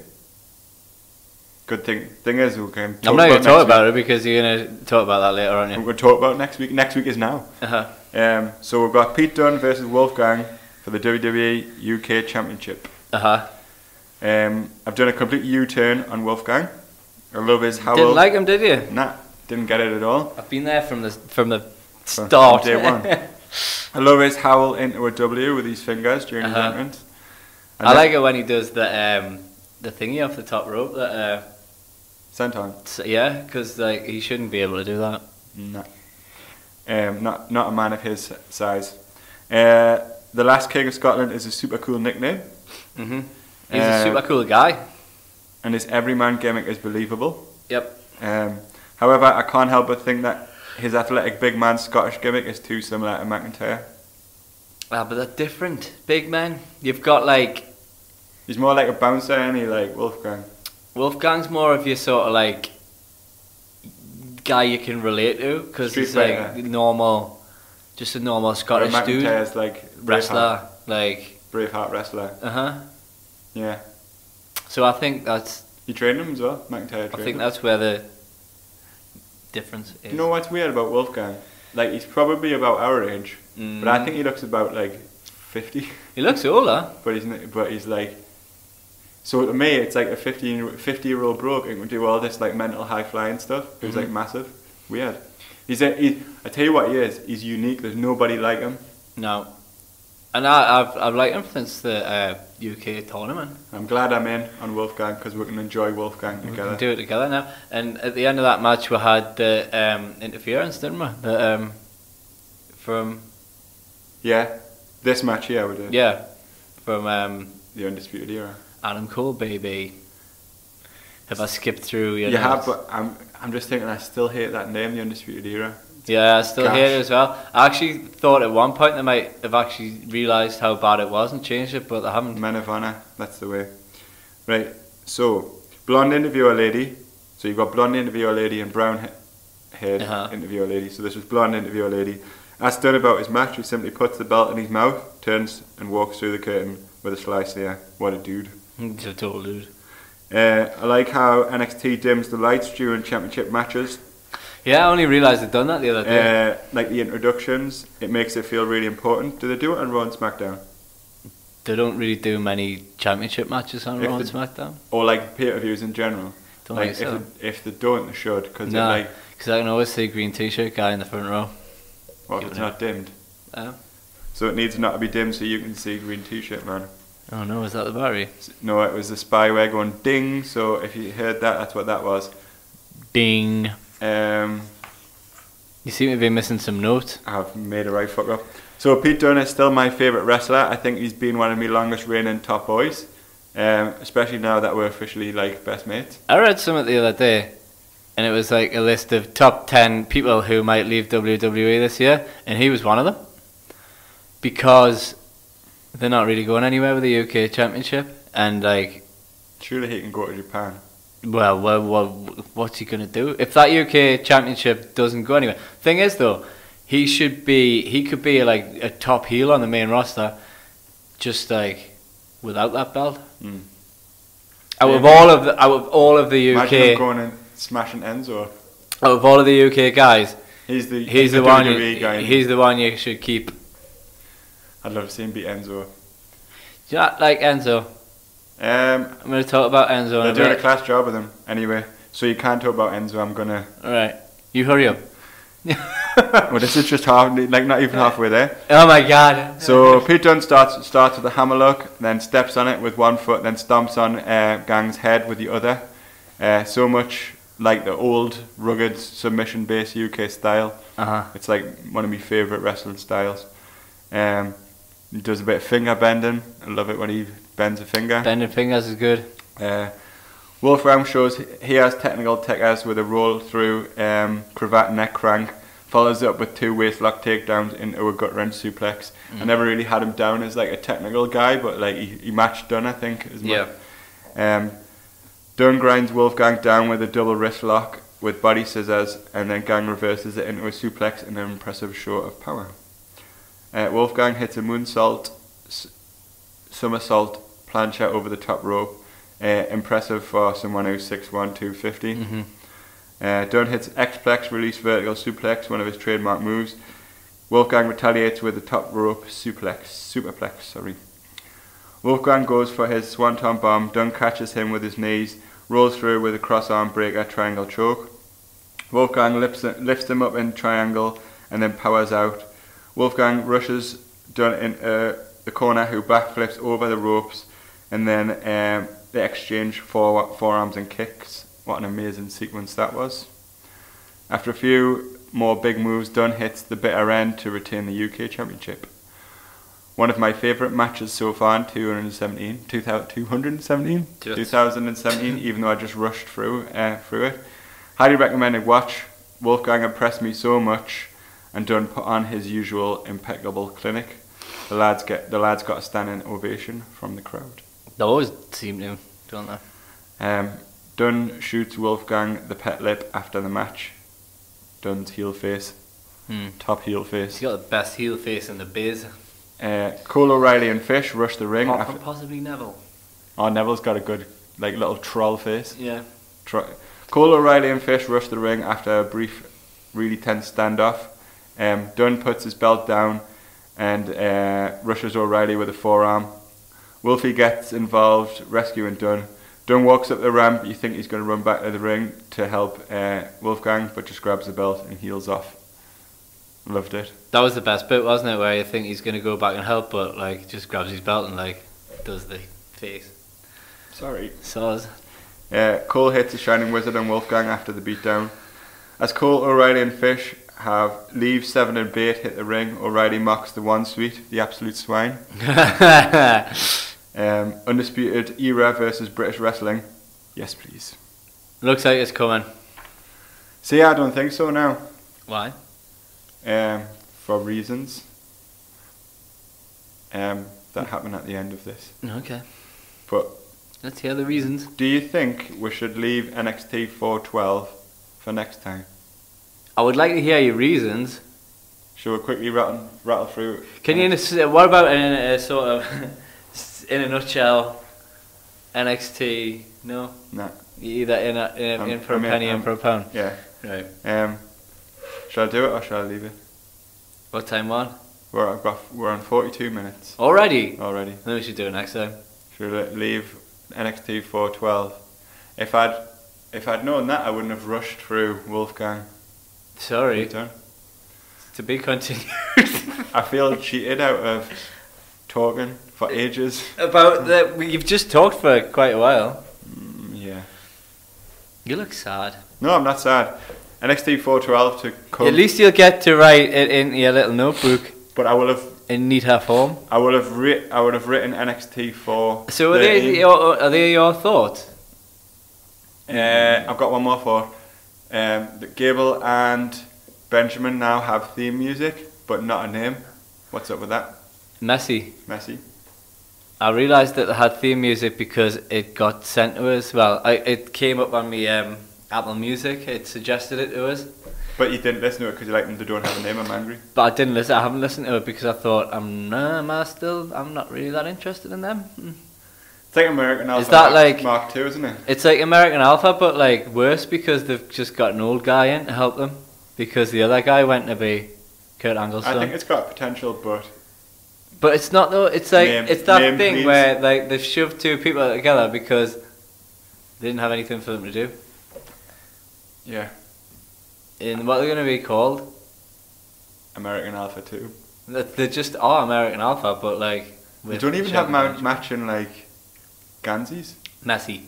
Good thing is we can. I'm not going to talk about it because you're going to talk about that later, aren't you? We're going to talk about it next week. Next week is now. So we've got Pete Dunne versus Wolfgang for the WWE UK Championship. I've done a complete U-turn on Wolfgang. I love his howl. Didn't like him, did you? Nah, didn't get it at all. I've been there from the start. Day one. I love his howl into a W with his fingers during his entrance. I like it when he does the thingy off the top rope. That Senton. Yeah, because like he shouldn't be able to do that. No. Not a man of his size. The Last King of Scotland is a super cool nickname. He's a super cool guy. And his everyman gimmick is believable. Yep. However, I can't help but think that his athletic big man Scottish gimmick is too similar to McIntyre. But they're different. Big men. You've got like... He's more like a bouncer, and he like Wolfgang. Wolfgang's more of your sort of like guy you can relate to because he's like normal, just a normal Scottish dude. McIntyre's like wrestler, like Braveheart wrestler. Yeah. So I think that's. You trained him as well, McIntyre. I think that's where the difference is. You know what's weird about Wolfgang? Like he's probably about our age, but I think he looks about like 50. He looks older, but he's like. So to me, it's like a 50-year-old bloke and can do all this like mental high flying stuff. Who's like massive, weird. I tell you what he is. He's unique. There's nobody like him. No, and I've liked him since the UK tournament. I'm glad I'm in on Wolfgang because we can enjoy Wolfgang together. We can do it together now. And at the end of that match, we had the interference, didn't we? From. Yeah, this match here we did. Yeah, from the Undisputed Era. Adam Cole, baby. Have I skipped through your You notes? have, but I'm just thinking I still hate that name, the Undisputed Era. Yeah, I still hate it as well. I actually thought at one point they might have actually realised how bad it was and changed it, but they haven't. Men of Honor, that's the way. Right, so, blonde interviewer lady. So you've got blonde interviewer lady and brown haired interviewer lady. So this was blonde interviewer lady. Asked Dunne about his match, he simply puts the belt in his mouth, turns and walks through the curtain with a slice there. What a dude. He's a total dude. I like how NXT dims the lights during championship matches. Yeah, I only realised they'd done that the other day. Like the introductions, it makes it feel really important. Do they do it on Raw and SmackDown? They don't really do many championship matches on Raw and SmackDown. Or like pay-per-views in general. Don't like think so. If they don't, they should. Because I can always see a green t-shirt guy in the front row. Well, it's not dimmed. Oh. So it needs not to be dimmed so you can see green t-shirt man. Oh no, is that the battery? No, it was the spyware going ding. So if you heard that, that's what that was. Ding. You seem to be missing some notes. I've made a right fuck up. So Pete Dunne is still my favourite wrestler. I think he's been one of my longest reigning top boys. Especially now that we're officially like best mates. I read something the other day, and it was like a list of top 10 people who might leave WWE this year, and he was one of them. Because they're not really going anywhere with the UK Championship, and like... Surely he can go to Japan. Well, what's he going to do? If that UK Championship doesn't go anywhere... Thing is though, he could be like a top heel on the main roster, just like without that belt. Out of all of the UK... Imagine him going and smashing Enzo. Out of all of the UK guys, he's the one WWE guy. He's the one you should keep. I'd love to see him beat Enzo. Do you not like Enzo? I'm going to talk about Enzo. They're doing a class job with him anyway, so you can't talk about Enzo. I'm gonna. All right, you hurry up. Well, this is just half, like not even halfway there. Oh my god. So Pete Dunne starts with a hammerlock, then steps on it with one foot, then stomps on Gang's head with the other. So much like the old rugged submission-based UK style. It's like one of my favourite wrestling styles. He does a bit of finger bending. I love it when he bends a finger. Bending fingers is good. Wolfgang shows he has technical techers with a roll through cravat neck crank. Follows up with 2 waistlock takedowns into a gut wrench suplex. I never really had him down as like a technical guy, but like he matched Dunne, I think. As much. Dunne grinds Wolfgang down with a double wrist lock with body scissors, and then Gang reverses it into a suplex in an impressive show of power. Wolfgang hits a moonsault, somersault plancha over the top rope. Impressive for someone who's 6'1", 250. Dunne hits X-Plex, release vertical suplex, one of his trademark moves. Wolfgang retaliates with a top rope superplex. Wolfgang goes for his swanton bomb. Dunne catches him with his knees, rolls through with a cross arm breaker triangle choke. Wolfgang lifts him up in triangle and then powers out. Wolfgang rushes Dunne into the corner, who backflips over the ropes, and then they exchange forearms and kicks. What an amazing sequence that was. After a few more big moves, Dunne hits the bitter end to retain the UK Championship. One of my favourite matches so far in 2017, even though I just rushed through it. Highly recommended watch. Wolfgang impressed me so much, and Dunne put on his usual impeccable clinic. The lads got a standing ovation from the crowd. They always seem to, don't they? Dunne shoots Wolfgang the pet lip after the match. Dunne's heel face. Top heel face. He's got the best heel face in the biz. Cole O'Reilly and Fish rush the ring. Apart from possibly Neville. Oh, Neville's got a good, like, little troll face. Yeah. Cole O'Reilly and Fish rush the ring after a brief, really tense standoff. Dunne puts his belt down and rushes O'Reilly with a forearm. Wolfie gets involved, rescuing Dunne. Dunne walks up the ramp. You think he's going to run back to the ring to help Wolfgang, but just grabs the belt and heels off. Loved it. That was the best bit, wasn't it? Where you think he's going to go back and help, but like just grabs his belt and like does the face. Sorry. Saws. Cole hits a Shining Wizard on Wolfgang after the beatdown. As Cole, O'Reilly and Fish leave 7 and Bait hit the ring, O'Reilly mocks the One Sweet, the absolute swine. Undisputed Era versus British Wrestling. Yes, please. Looks like it's coming. See, I don't think so now. Why? For reasons that happen at the end of this. Okay. But let's hear the reasons. Do you think we should leave NXT 412 for next time? I would like to hear your reasons. Shall we quickly rattle through? Can you? What about in a sort of, in a nutshell, NXT? No. Nah. Either in for a penny and for a pound. Yeah. Right. Shall I do it or shall I leave it? What time on? We're on 42 minutes. Already? Then we should do it next time. Should I leave NXT 412? If I'd known that, I wouldn't have rushed through Wolfgang. Sorry. To be continued. I feel cheated out of talking for ages. About that, you've just talked for quite a while. Yeah. You look sad. No, I'm not sad. NXT 412 to come. At least you'll get to write it in your little notebook. But I will have in neater form. I would have written NXT 4. So are they your thoughts? I've got one more thought. That Gable and Benjamin now have theme music, but not a name. What's up with that? Messy. I realised that they had theme music because it got sent to us. Well, it came up on me Apple Music. It suggested it to us. But you didn't listen to it because you like them to don't have a name. I'm angry. But I didn't listen. I haven't listened to it because I thought I'm not really that interested in them. It's like American Alpha. Is that like Mark II, isn't it? It's like American Alpha, but like worse because they've just got an old guy in to help them because the other guy went to be Kurt Angle's son. I think it's got potential, but it's not though. It's like it's that thing please. Where like they've shoved two people together because they didn't have anything for them to do. Yeah. And what are they going to be called? American Alpha too. They just are American Alpha, but like They don't even have matching like Gansies. Messi.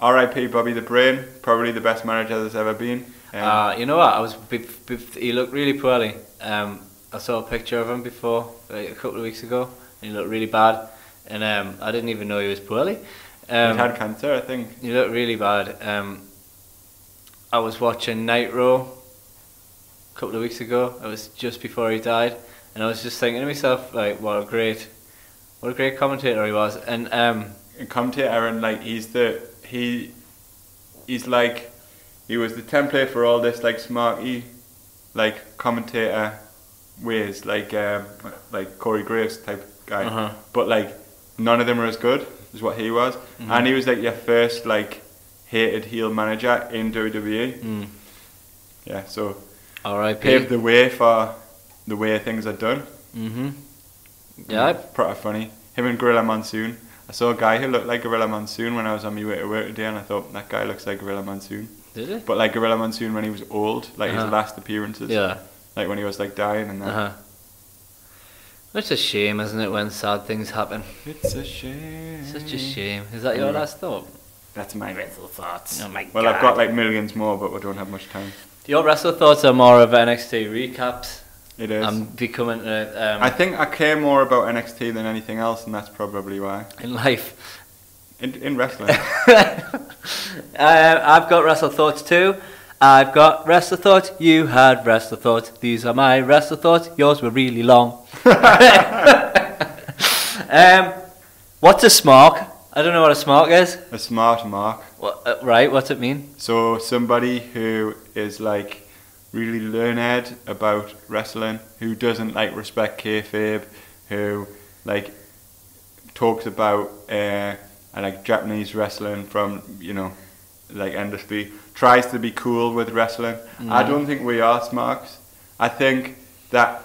R.I.P. Bobby the Brain, probably the best manager there's ever been. You know what? He looked really poorly. I saw a picture of him before, like, a couple of weeks ago, and he looked really bad. And I didn't even know he was poorly. He had cancer, I think. He looked really bad. I was watching Nitro a couple of weeks ago. It was just before he died, and I was just thinking to myself, like, what a great commentator he was. And commentator, and like he was the template for all this like smarky, like commentator ways, like Corey Graves type guy. But like none of them were as good as what he was, and he was like your first like hated heel manager in WWE. Yeah, so R.I.P. paved the way for the way things are done. Yeah, pretty funny. Him and Gorilla Monsoon. I saw a guy who looked like Gorilla Monsoon when I was on my way to work today, and I thought, that guy looks like Gorilla Monsoon. Did he? But like Gorilla Monsoon when he was old, like his last appearances. Yeah. Like when he was like dying and that. It's a shame, isn't it, when sad things happen? It's a shame. Such a shame. Is that your last thought? That's my WrestleThoughts. Oh my God. Well, I've got like millions more, but we don't have much time. Your WrestleThoughts are more of NXT recaps. It is. I'm becoming I think I care more about NXT than anything else, and that's probably why. in life. In wrestling. I've got WrestleThoughts too. I've got WrestleThoughts. You had WrestleThoughts. These are my WrestleThoughts. Yours were really long. What's a smark? I don't know what a smark is. A smart mark. What, right, what's it mean? So somebody who is like really learned about wrestling, who doesn't like respect kayfabe, who like talks about like Japanese wrestling from, you know, like industry, tries to be cool with wrestling. I don't think we are smarks. I think that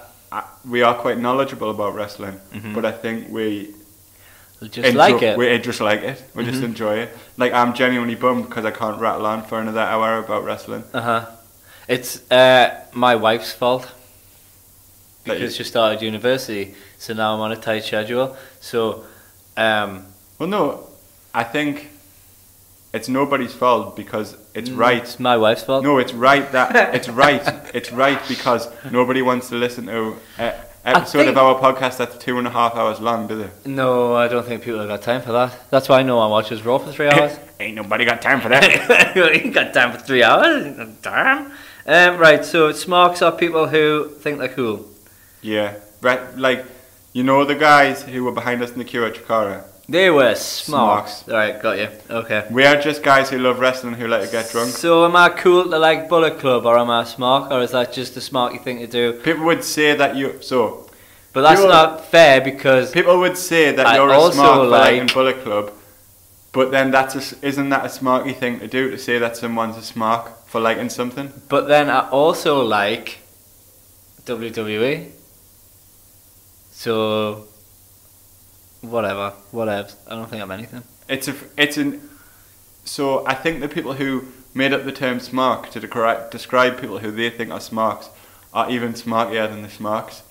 we are quite knowledgeable about wrestling, but I think we just like it. We just like it. We just enjoy it. Like, I'm genuinely bummed because I can't rattle on for another hour about wrestling. It's my wife's fault because she started university, so now I'm on a tight schedule. So, well, no, I think it's nobody's fault because it's right. It's my wife's fault. No, it's right that it's right. It's right because nobody wants to listen to episode of our podcast that's 2.5 hours long, do they? No, I don't think people have got time for that. That's why no one watches Raw for 3 hours. Ain't nobody got time for that. You ain't got time for 3 hours. Damn. Right, so smarks are people who think they're cool. Yeah, right. Like, you know the guys who were behind us in the queue at Chikara? They were smarks. Right, got you. Okay. We are just guys who love wrestling who like to get drunk. So am I cool to like Bullet Club, or am I a smark, or is that just a smarky thing to do? People would say that you... So... But that's not fair because... People would say that you're a smart for liking Bullet Club, but then isn't that a smarky thing to do, to say that someone's a smark for liking something? But then I also like WWE. So... Whatevs. I don't think I'm anything. So I think the people who made up the term smark to describe people who they think are smarks are even smarkier than the smarks.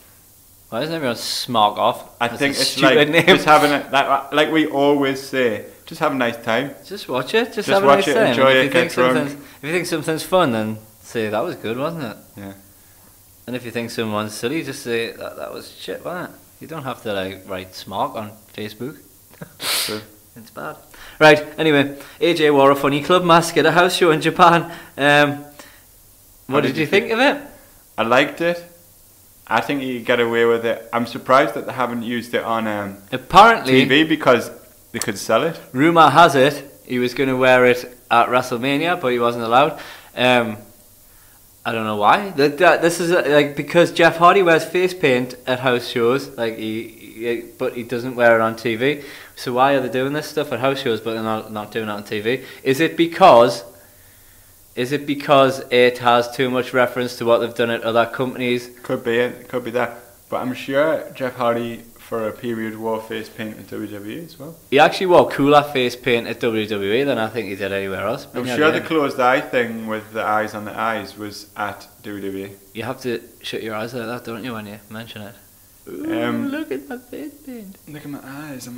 Why doesn't everyone smark off? I think it's like name. Just having it, like we always say, just have a nice time. Just watch it. Just have a nice time. Enjoy it, get drunk. If you think something's fun, then say that was good, wasn't it? Yeah. And if you think someone's silly, just say that was shit, wasn't it? You don't have to like write smark on Facebook. True. It's bad. Right, anyway, AJ wore a funny club mask at a house show in Japan. What did you think of it? I liked it. I think you could get away with it. I'm surprised that they haven't used it on apparently TV because they could sell it. Rumour has it he was going to wear it at WrestleMania, but he wasn't allowed. I don't know why. This is like because Jeff Hardy wears face paint at house shows, like but he doesn't wear it on TV. So why are they doing this stuff at house shows, but they're not doing it on TV? Is it because it has too much reference to what they've done at other companies? Could be it. Could be that. But I'm sure Jeff Hardy for a period wore face paint in WWE as well. He actually wore cooler face paint at WWE than I think he did anywhere else. I'm sure the closed eye thing with the eyes on the eyes was at WWE. You have to shut your eyes like that, don't you, when you mention it? Ooh, look at my face paint. Look at my eyes,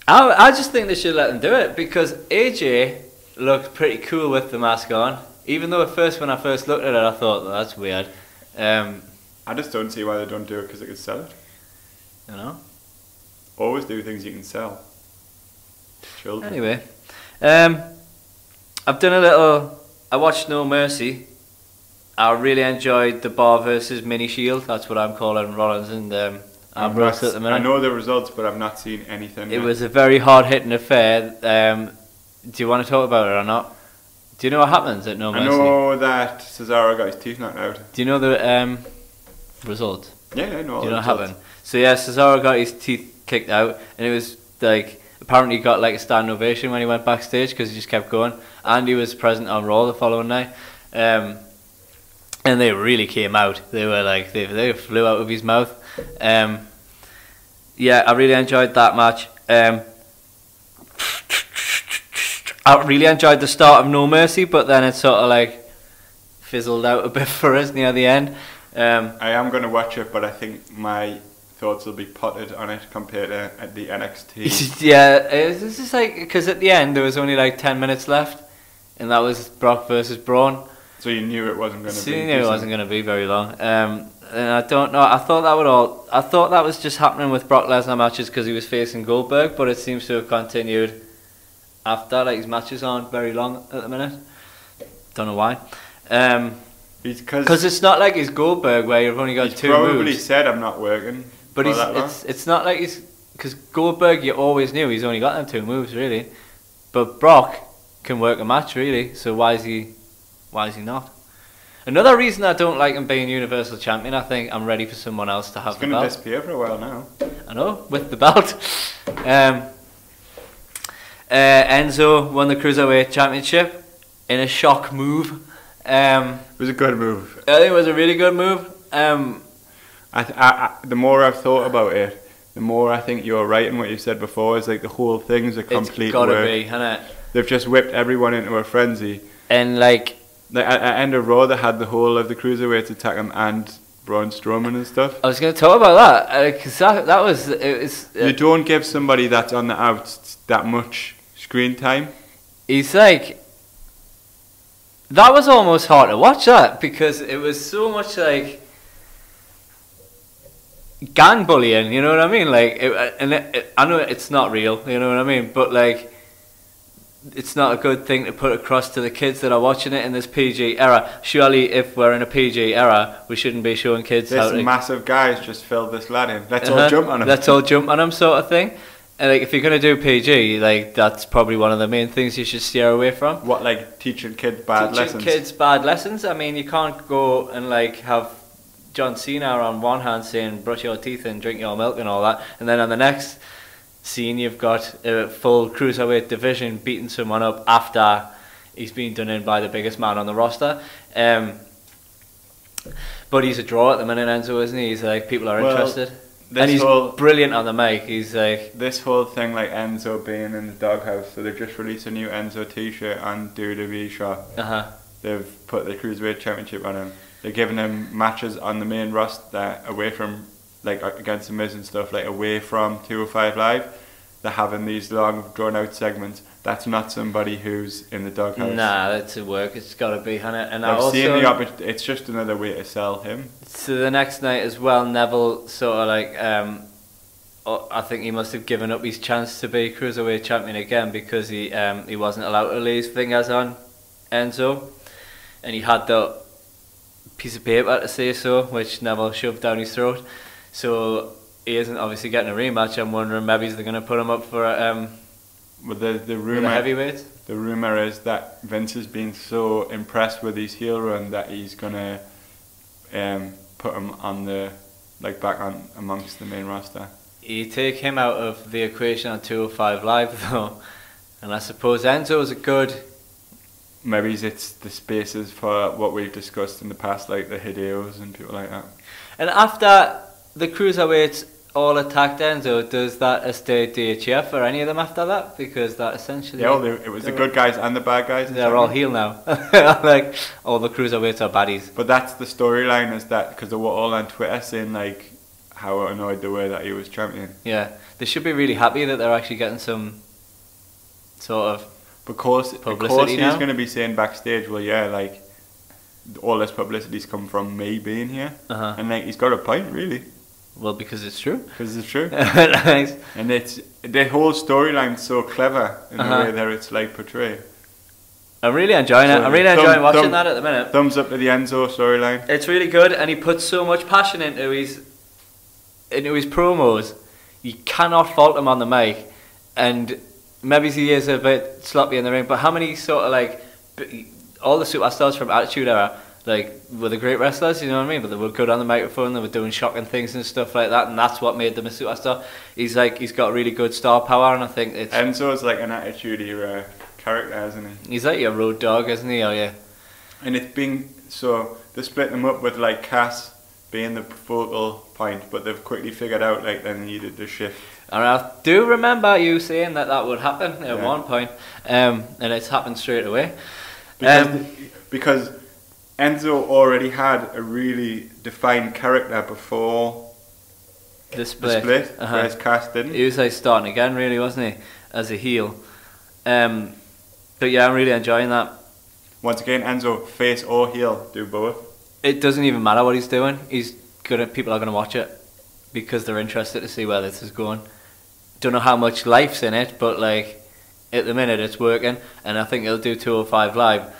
I just think they should let them do it because AJ looked pretty cool with the mask on. Even though at first, when I first looked at it, I thought, well, that's weird. I just don't see why they don't do it because they could sell it. You know? Always do things you can sell. Children. Anyway, I've done a little. I watched No Mercy. I really enjoyed the Bar versus Mini Shield. That's what I'm calling Rollins and Ambrose at the minute. I know the results, but I've not seen anything. It was a very hard-hitting affair. Do you want to talk about it or not? Do you know what happens at No Mercy? I know that Cesaro got his teeth knocked out. Do you know the result? Yeah, I know. Do you know what happened? So yeah, Cesaro got his teeth kicked out, and it was like apparently he got like a standing ovation when he went backstage because he just kept going. And he was present on Raw the following night, and they really came out. They were like they flew out of his mouth. Yeah, I really enjoyed that match. I really enjoyed the start of No Mercy, but then it sort of like fizzled out a bit for us near the end. I am going to watch it, but I think my thoughts will be potted on it compared to at the NXT. Yeah, it's just like because at the end there was only like 10 minutes left, and that was Brock versus Braun. So you knew it wasn't going to be. So you knew it wasn't going to be very long. And I don't know. I thought that was just happening with Brock Lesnar matches because he was facing Goldberg, but it seems to have continued after. Like his matches aren't very long at the minute. Don't know why. Because it's not like he's Goldberg where you've only got two moves. He probably said I'm not working. But it's not like he's because Goldberg you always knew he's only got them two moves really, but Brock can work a match really. So why is he not? Another reason I don't like him being Universal Champion, I think I'm ready for someone else to have the belt. He's going to disappear for a while now. I know, with the belt. Enzo won the Cruiserweight Championship in a shock move. It was a good move. I think it was a really good move. The more I've thought about it, the more I think you're right in what you said before. Is like the whole thing's a complete work. It's gotta be, hasn't it? They've just whipped everyone into a frenzy. And like at end of Raw, they had the whole of the Cruiserweights attack him and Braun Strowman and stuff. I was going to talk about that because that was it was. You don't give somebody that's on the outs that much screen time. He's like. That was almost hard to watch that because it was so much like gang bullying, you know what I mean? Like, I know it's not real, you know what I mean? But like, it's not a good thing to put across to the kids that are watching it in this PG era. Surely, if we're in a PG era, we shouldn't be showing kids how to. This massive guy's just filled this lad in. Let's all jump on him. Let's all jump on him, sort of thing. And like, if you're gonna do PG, like that's probably one of the main things you should steer away from. What, like teaching kids bad lessons? Teaching kids bad lessons. I mean, you can't go and like have John Cena on one hand saying brush your teeth and drink your milk and all that, and then on the next scene you've got a full cruiserweight division beating someone up after he's been done in by the biggest man on the roster. But he's a draw at the minute, Enzo, isn't he? He's like people are interested. And he's brilliant on the mic. He's like this whole thing, like Enzo being in the doghouse. So they've just released a new Enzo T-shirt on WWE shop. They've put the Cruiserweight Championship on him. They're giving him matches on the main roster away from, like against the Miz and stuff, like away from 205 Live. They're having these long, drawn-out segments. That's not somebody who's in the doghouse. Nah, that's a work. It's got to be, hasn't it? And I've seen the opportunity. It's just another way to sell him. So the next night as well, Neville sort of like, I think he must have given up his chance to be Cruiserweight Champion again because he wasn't allowed to lay his fingers on Enzo. And he had the piece of paper to say so, which Neville shoved down his throat. So he isn't obviously getting a rematch. I'm wondering maybe they're going to put him up for but the rumor, heavyweight. The rumor is that Vince has been so impressed with his heel run that he's gonna put him on the back on amongst the main roster. You take him out of the equation on 205 Live though, and I suppose Enzo's a good. Maybe it's the spaces for what we've discussed in the past, like the Hideos and people like that. And after the Cruiserweights all attacked Enzo, does that stay DHF or any of them after that? Because that essentially... Yeah, it was the good guys and the bad guys. They're all heel now. Like, all the cruiserweights are baddies. But that's the storyline, is that because they were all on Twitter saying like how annoyed they were that he was champion. Yeah, they should be really happy that they're actually getting some sort of publicity he's now. going to be saying backstage, well, yeah, like all this publicity's come from me being here, and like he's got a point, really. Well, because it's true. Because it's true. Nice. And it's the whole storyline's so clever in the way that it's like portrayed. I'm really enjoying it. I'm really enjoying watching that at the minute. Thumbs up to the Enzo storyline. It's really good, and he puts so much passion into his promos. You cannot fault him on the mic, and maybe he is a bit sloppy in the ring. But how many sort of like all the superstars from Attitude Era, like, were the great wrestlers, you know what I mean? But they were good on the microphone, they were doing shocking things and stuff like that, and that's what made them a superstar. He's got really good star power, and I think it's... Enzo's like an Attitude Era character, isn't he? He's like your road dog, isn't he? Oh, yeah. And it's been... So, they split them up with, like, Cass being the focal point, but they've quickly figured out, like, they needed to shift. And I do remember you saying that would happen at one point, and it's happened straight away. Because Enzo already had a really defined character before the split, whereas Cass didn't. He was like starting again, really, wasn't he, as a heel? But yeah, I'm really enjoying that. Once again, Enzo, face or heel, do both. It doesn't even matter what he's doing. People are gonna watch it because they're interested to see where this is going. Don't know how much life's in it, but like at the minute it's working, and I think they'll do 205 Live.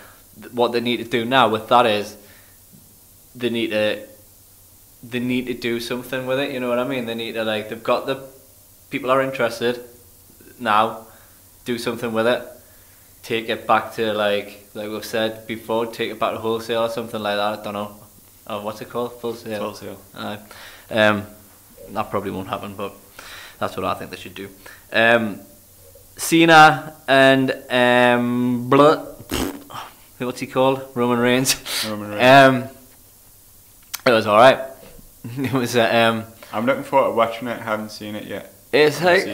What they need to do now with that is they need to do something with it, you know what I mean? They need to, like, they've got the people are interested now, do something with it, take it back to like we've said before, take it back to wholesale or something like that. I don't know, what's it called? Full sale. That probably won't happen, but that's what I think they should do. Cena and what's he called? Roman Reigns. It was alright. It was. I'm looking forward to watching it. I haven't seen it yet. It's like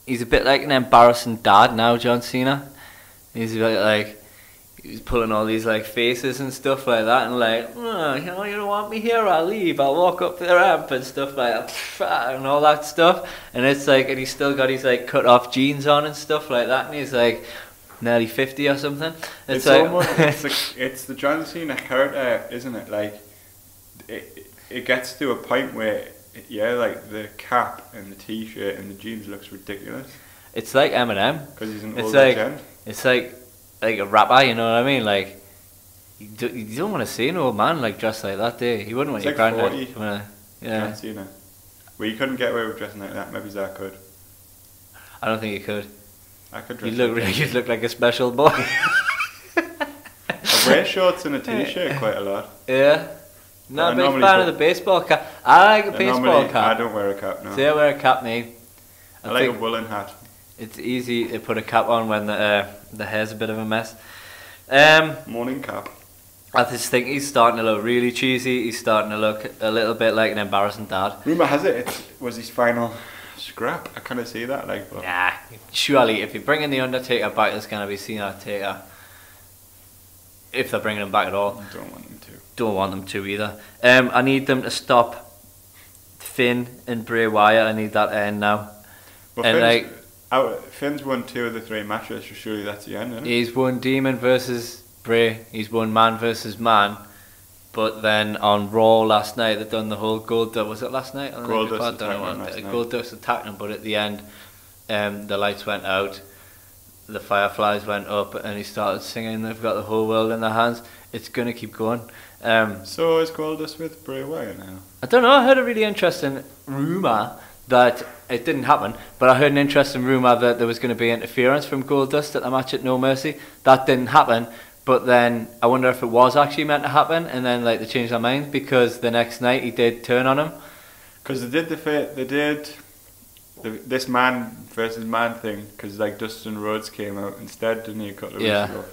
he's a bit like an embarrassing dad now, John Cena. He's a bit like he's pulling all these like faces and stuff like that, and like, oh, you don't want me here, I'll leave. I'll walk up the ramp and stuff like that, and all that stuff. And it's like, and he's still got his like cut off jeans on and stuff like that, and he's like nearly 50 or something. It's like almost, it's the John Cena character, isn't it? Like it gets to a point where like the cap and the t-shirt and the jeans looks ridiculous. It's like Eminem because he's an old legend. It's like a rapper, you know what I mean? Like you don't want to see an old man like dressed like that, do you? You wouldn't want your granddad. John Cena. Well, you couldn't get away with dressing like that. Maybe Zach could. I don't think you could. I could dress. You'd look like a special boy. I wear shorts and a t-shirt quite a lot. Yeah. Not a big fan of the baseball cap. I like a baseball cap. I don't wear a cap, no. See, I wear a cap, mate. I like a woolen hat. It's easy to put a cap on when the hair's a bit of a mess. Morning cap. I just think he's starting to look really cheesy. He's starting to look a little bit like an embarrassing dad. Rumour has it was his final scrap. I kind of see that. But nah, surely if you're bringing the Undertaker back, there's going to be Cena Taker. If they're bringing him back at all. I don't want them to. Don't want them to either. I need them to stop Finn and Bray Wyatt. I need that to end now. Well, and Finn's won 2 of the 3 matches, so surely that's the end, isn't it? He's won Demon versus Bray. He's won Man versus Man. But then on Raw last night, they've done the whole Goldust. Was it last night? Goldust attacked him, but at the end, the lights went out. The fireflies went up, and he started singing. They've got the whole world in their hands. It's gonna keep going. So is Goldust with Bray Wyatt now? I don't know. I heard a really interesting rumor that it didn't happen, but I heard an interesting rumor that there was going to be interference from Goldust at the match at No Mercy. That didn't happen, but then I wonder if it was actually meant to happen, and then like they changed their mind because the next night he did turn on him. Because they did this man versus man thing, because like Dustin Rhodes came out instead, didn't he, a couple of weeks ago?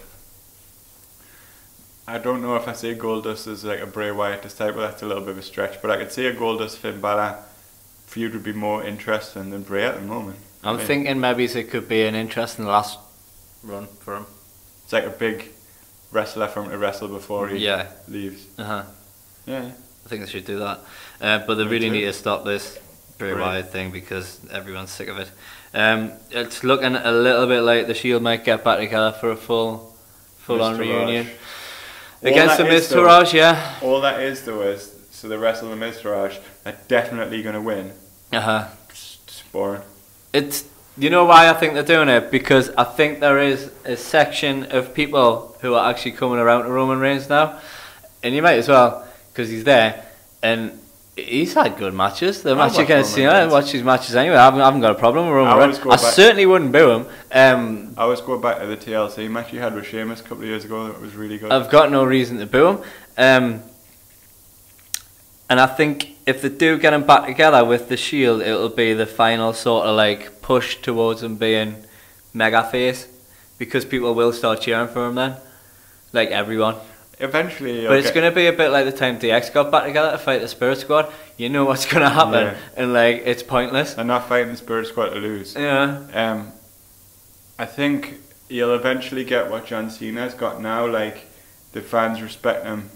I don't know if I say Goldust as like a Bray Wyatt disciple. That's a little bit of a stretch, but I could say a Goldust Finn Balor feud would be more interesting than Bray at the moment. I'm thinking maybe it could be an interesting last run for him. It's like a big wrestler for him to wrestle before he leaves. Yeah, I think they should do that. But they really need to stop this Bray Wyatt thing because everyone's sick of it. It's looking a little bit like the Shield might get back together for a full-on reunion against the Miztourage. Yeah. All that is though is so they wrestle the Miztourage. They're definitely going to win. It's boring. It's you know why I think they're doing it, because I think there is a section of people who are actually coming around to Roman Reigns now, and you might as well because he's there and he's had good matches. The match against Cena, I watch his matches anyway. I haven't got a problem with Roman Reigns. I certainly wouldn't boo him. I always go back to the TLC match he had with Sheamus a couple of years ago. That was really good. I've got no reason to boo him. And I think if they do get him back together with the Shield, it'll be the final sort of like push towards him being mega face, because people will start cheering for him then, like everyone. Eventually, but it's going to be a bit like the time DX got back together to fight the Spirit Squad. You know what's going to happen, and like it's pointless. They're not fighting the Spirit Squad to lose. Yeah. I think he'll eventually get what John Cena's got now. Like the fans respect him,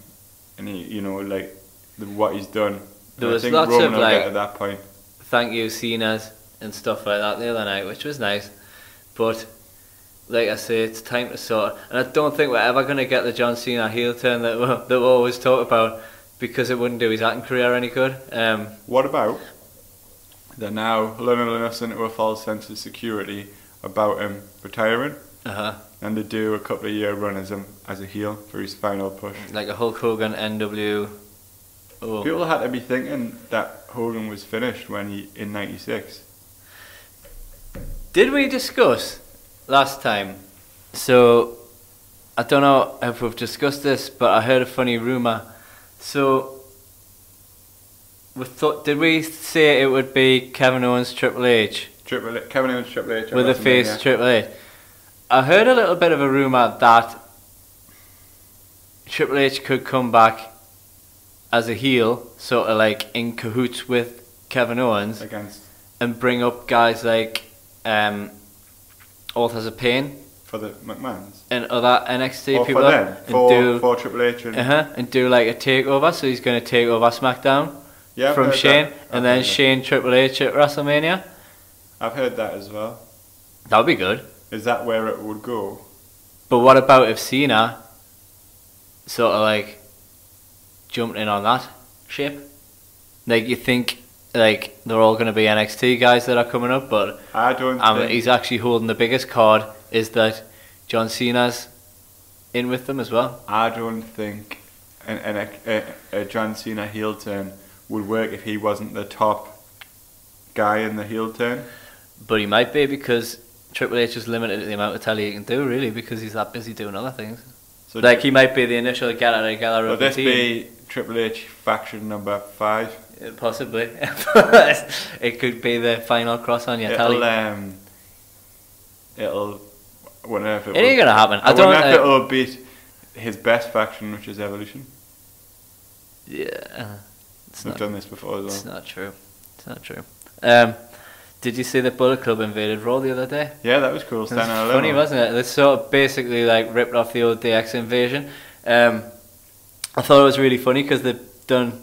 and he, you know, like what he's done. There was think lots Roman of will like get to that point. Thank you Cena's and stuff like that the other night, which was nice. But like I say, it's time to sort. And I don't think we're ever going to get the John Cena heel turn that we always talk about, because it wouldn't do his acting career any good. What about they're now lulling us into a false sense of security about him retiring, and they do a couple of year run as a heel for his final push, like a Hulk Hogan NWO. People had to be thinking that Hogan was finished when he in '96. Did we discuss last time? So I don't know if we've discussed this, but I heard a funny rumor. So did we say it would be Kevin Owens Triple H? Kevin Owens Triple H with the face Triple H. I heard a little bit of a rumor that Triple H could come back as a heel, sort of like in cahoots with Kevin Owens, and bring up guys like Authors of Pain for the McMahons and other NXT people, for Triple H and do like a takeover. So he's going to take over SmackDown from Shane, and then Shane Triple H at WrestleMania. I've heard that as well. That would be good. Is that where it would go? But what about if Cena sort of like jumped in on that ship? Like, you think like they're all going to be NXT guys that are coming up, but I don't think he's actually holding the biggest card is that John Cena's in with them as well. I don't think a John Cena heel turn would work if he wasn't the top guy in the heel turn. But he might be, because Triple H is limited to the amount of telly he can do, really, because he's that busy doing other things. So like he might be the initial get out together of the team. Would this be Triple H faction number 5? Possibly. It could be the final cross on your telly. It'll. I wonder if it ain't gonna happen. I wonder if it'll beat his best faction, which is Evolution. Yeah. We've done this before as well. It's not true. It's not true. Did you see the Bullet Club invaded Raw the other day? Yeah, that was cool. It was funny, wasn't it? They sort of basically like ripped off the old DX invasion. I thought it was really funny because they've done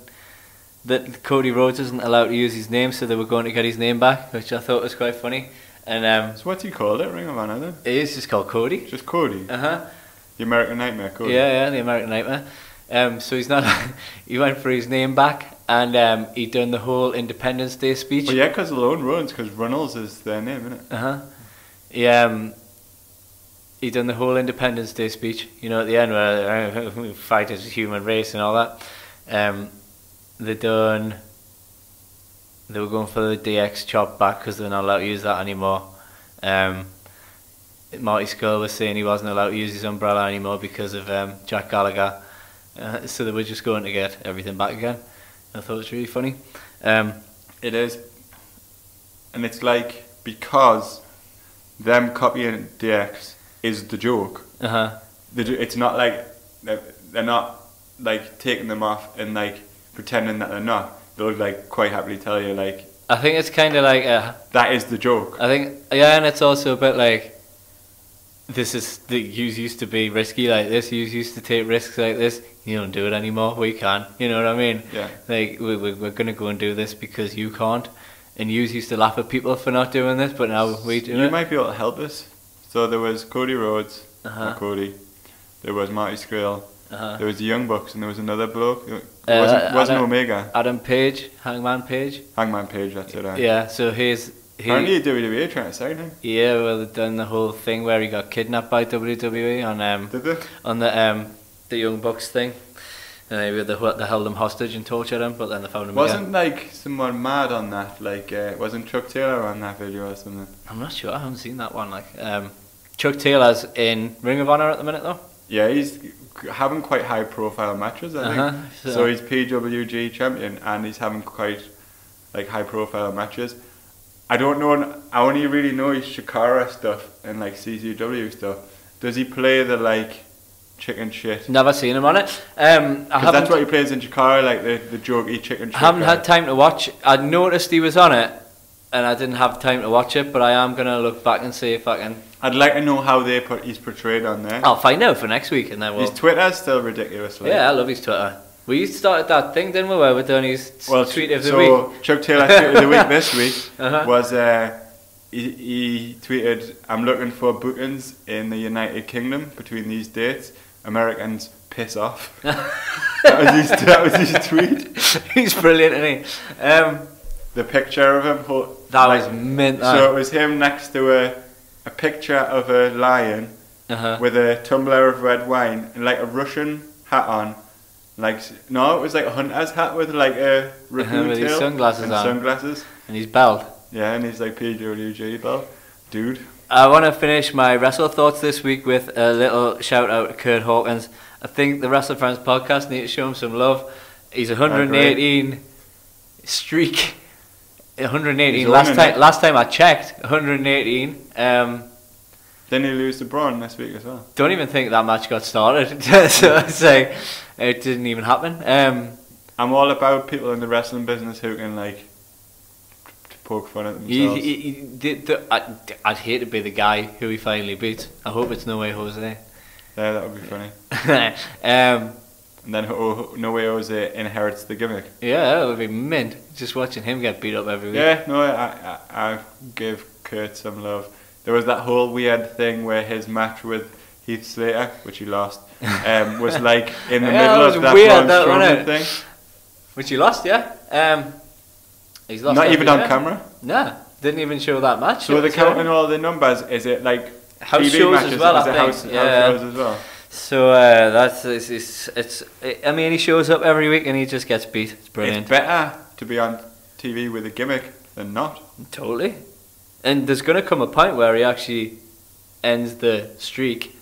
that. Cody Rhodes isn't allowed to use his name, so they were going to get his name back, which I thought was quite funny. And so what's he called it? Ring of Honor then? It is just called Cody. Just Cody. The American Nightmare, Cody. Yeah, the American Nightmare. So he's not. He went for his name back. And he done the whole Independence Day speech. Well, yeah, because Lone Runs, because Runnels is their name, isn't it? He done the whole Independence Day speech. You know, at the end where we fight as a human race and all that. They were going for the DX chop back because they're not allowed to use that anymore. Marty Scurll was saying he wasn't allowed to use his umbrella anymore because of Jack Gallagher. So they were just going to get everything back again. I thought it was really funny. It is. And it's like, because them copying DX is the joke. It's not like they're not like taking them off and like pretending that they're not. They'll like quite happily tell you like. I think it's kind of like that is the joke. I think and it's also a bit like this is the you used to be risky like this. You used to take risks like this. You don't do it anymore. We can. You know what I mean? Yeah. Like we're gonna go and do this because you can't. And you used to laugh at people for not doing this, but now we do it. You might be able to help us. So there was Cody Rhodes, not Cody. There was Marty Scurll. There was the Young Bucks, and there was another bloke. It wasn't Omega. Adam Page, Hangman Page. Hangman Page, that's it. Yeah, so apparently WWE trying to sign him. Yeah, well, they've done the whole thing where he got kidnapped by WWE on Did they? On the Young Bucks thing. And they held him hostage and tortured him, but then they found him Wasn't again. like someone mad on that? Like, wasn't Chuck Taylor on that video or something? I'm not sure. I haven't seen that one. Like, Chuck Taylor's in Ring of Honor at the minute, though. Yeah, he's having quite high-profile matches, I think. So he's PWG champion, and he's having quite like high-profile matches. I don't know. I only really know his Shakara stuff and like CCW stuff. Does he play the like chicken shit? Never seen him on it. Because that's what he plays in Shakara, like the jokey chicken shit. I haven't had time to watch. I noticed he was on it, and I didn't have time to watch it. But I am gonna look back and see if I can. I'd like to know how he's portrayed on there. I'll find out for next week, and then we'll. His Twitter's still ridiculous. Like. Yeah, I love his Twitter. We started that thing, didn't we? Where we're doing his tweet of the week. So Chuck Taylor tweet of the week this week was he tweeted, "I'm looking for bookings in the United Kingdom between these dates. Americans piss off." that was his tweet. He's brilliant, isn't he? The picture of him. Was mint. So it was him next to a picture of a lion with a tumbler of red wine and like a Russian hat on. Like no, it was like a hunter's hat with like a raccoon with tail his sunglasses and on. sunglasses. And his belt. Yeah, and he's like PWG belt. Dude. I want to finish my WrestleThoughts this week with a little shout out to Kurt Hawkins. I think the WrestleFriends Podcast need to show him some love. He's 118 streak. 118 last time I checked. 118. Then he lose to Braun this week as well. Don't even think that match got started. So it's like it didn't even happen. I'm all about people in the wrestling business who can like poke fun at themselves. I'd hate to be the guy who he finally beats. I hope it's No Way Jose. Yeah, that would be funny. And then No Way Jose inherits the gimmick. Yeah, that would be mint. Just watching him get beat up every week. Yeah, no, I give Kurt some love. There was that whole weird thing where his match with Heath Slater, which he lost, was like in the middle of that Braun Strowman thing. Which he lost, yeah. He's lost. Not even on camera. No, didn't even show that match. So they're counting all the numbers. Is it like house TV shows matches? as well? Is it house shows as well? So I mean, he shows up every week and he just gets beat. It's brilliant. It's better to be on TV with a gimmick than not. Totally. And there's going to come a point where he actually ends the streak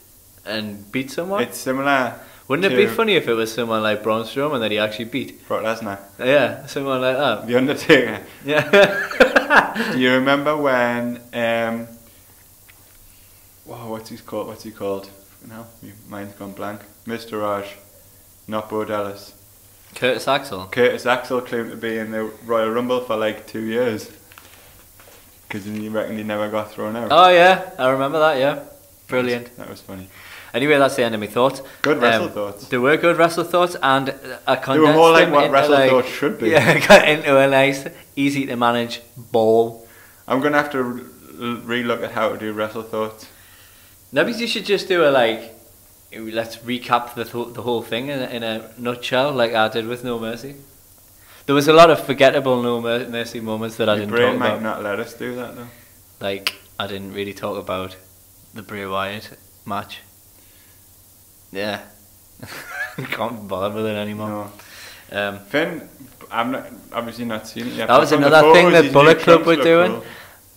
and beats someone. It's similar. Wouldn't it be funny if it was someone like Braun Strowman that he actually beat? Brock Lesnar. Yeah, someone like that. The Undertaker. Yeah. Do you remember when? What's he called? No, my mind's gone blank. Mr. Raj, not Bo Dallas. Curtis Axel. Curtis Axel claimed to be in the Royal Rumble for like 2 years. Because you reckon he never got thrown out. Oh yeah, I remember that, yeah. Brilliant. That was funny. Anyway, that's the end of my thoughts. Good WrestleThoughts. They were good WrestleThoughts, and I condensed they were more like them what into WrestleThoughts should be. Yeah, got into a nice, easy to manage ball. I'm going to have to re-look at how to do WrestleThoughts. Maybe you should just do let's recap the whole thing in a nutshell, like I did with No Mercy. There was a lot of forgettable No Mercy moments that I didn't talk about. Your brain might not let us do that though. Like, I didn't really talk about the Bray Wyatt match. Yeah. Can't be bothered with it anymore. No. Finn, I'm obviously not seen it yet. That was another thing that Bullet Club were doing. Cool.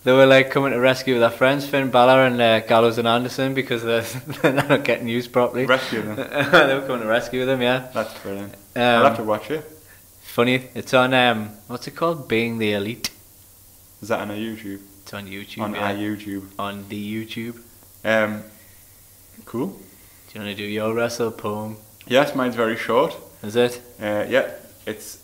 They were like coming to rescue their friends, Finn Balor and Gallows and Anderson, because they're not getting used properly. Rescue them. They were coming to rescue them, yeah. That's brilliant. I'll have to watch it. Funny, it's on what's it called? Being the Elite. Is that on a YouTube? It's on YouTube. On our YouTube. On the YouTube. Cool. Do you want to do your wrestle poem? Yes, mine's very short. Is it? Yeah, it's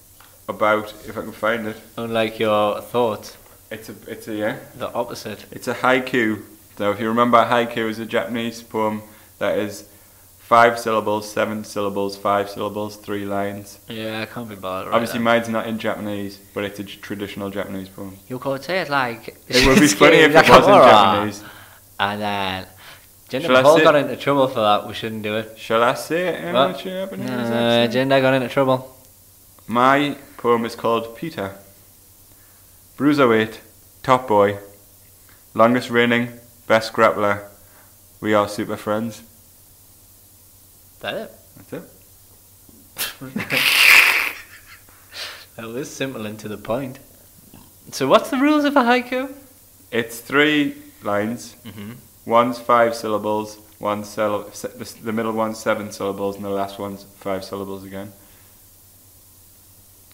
about, if I can find it. Unlike your thoughts. It's a yeah. The opposite. It's a haiku. So if you remember, haiku is a Japanese poem that is 5 syllables, 7 syllables, 5 syllables, 3 lines. Yeah, I can't be bothered. Obviously, mine's not in Japanese, but it's a traditional Japanese poem. You could say it like. It would be funny if it was in Japanese. And then. Jinder Shall I Mahal say- got into trouble for that. We shouldn't do it. Shall I say it in What? a Japanese accent? Jinder got into trouble. My poem is called Peter. Bruiserweight, top boy, longest reigning, best grappler. We are super friends. Is that it? That's it. That was simple and to the point. So what's the rules of a haiku? It's 3 lines. Mm-hmm. One's 5 syllables. The middle one's 7 syllables, and the last one's 5 syllables again.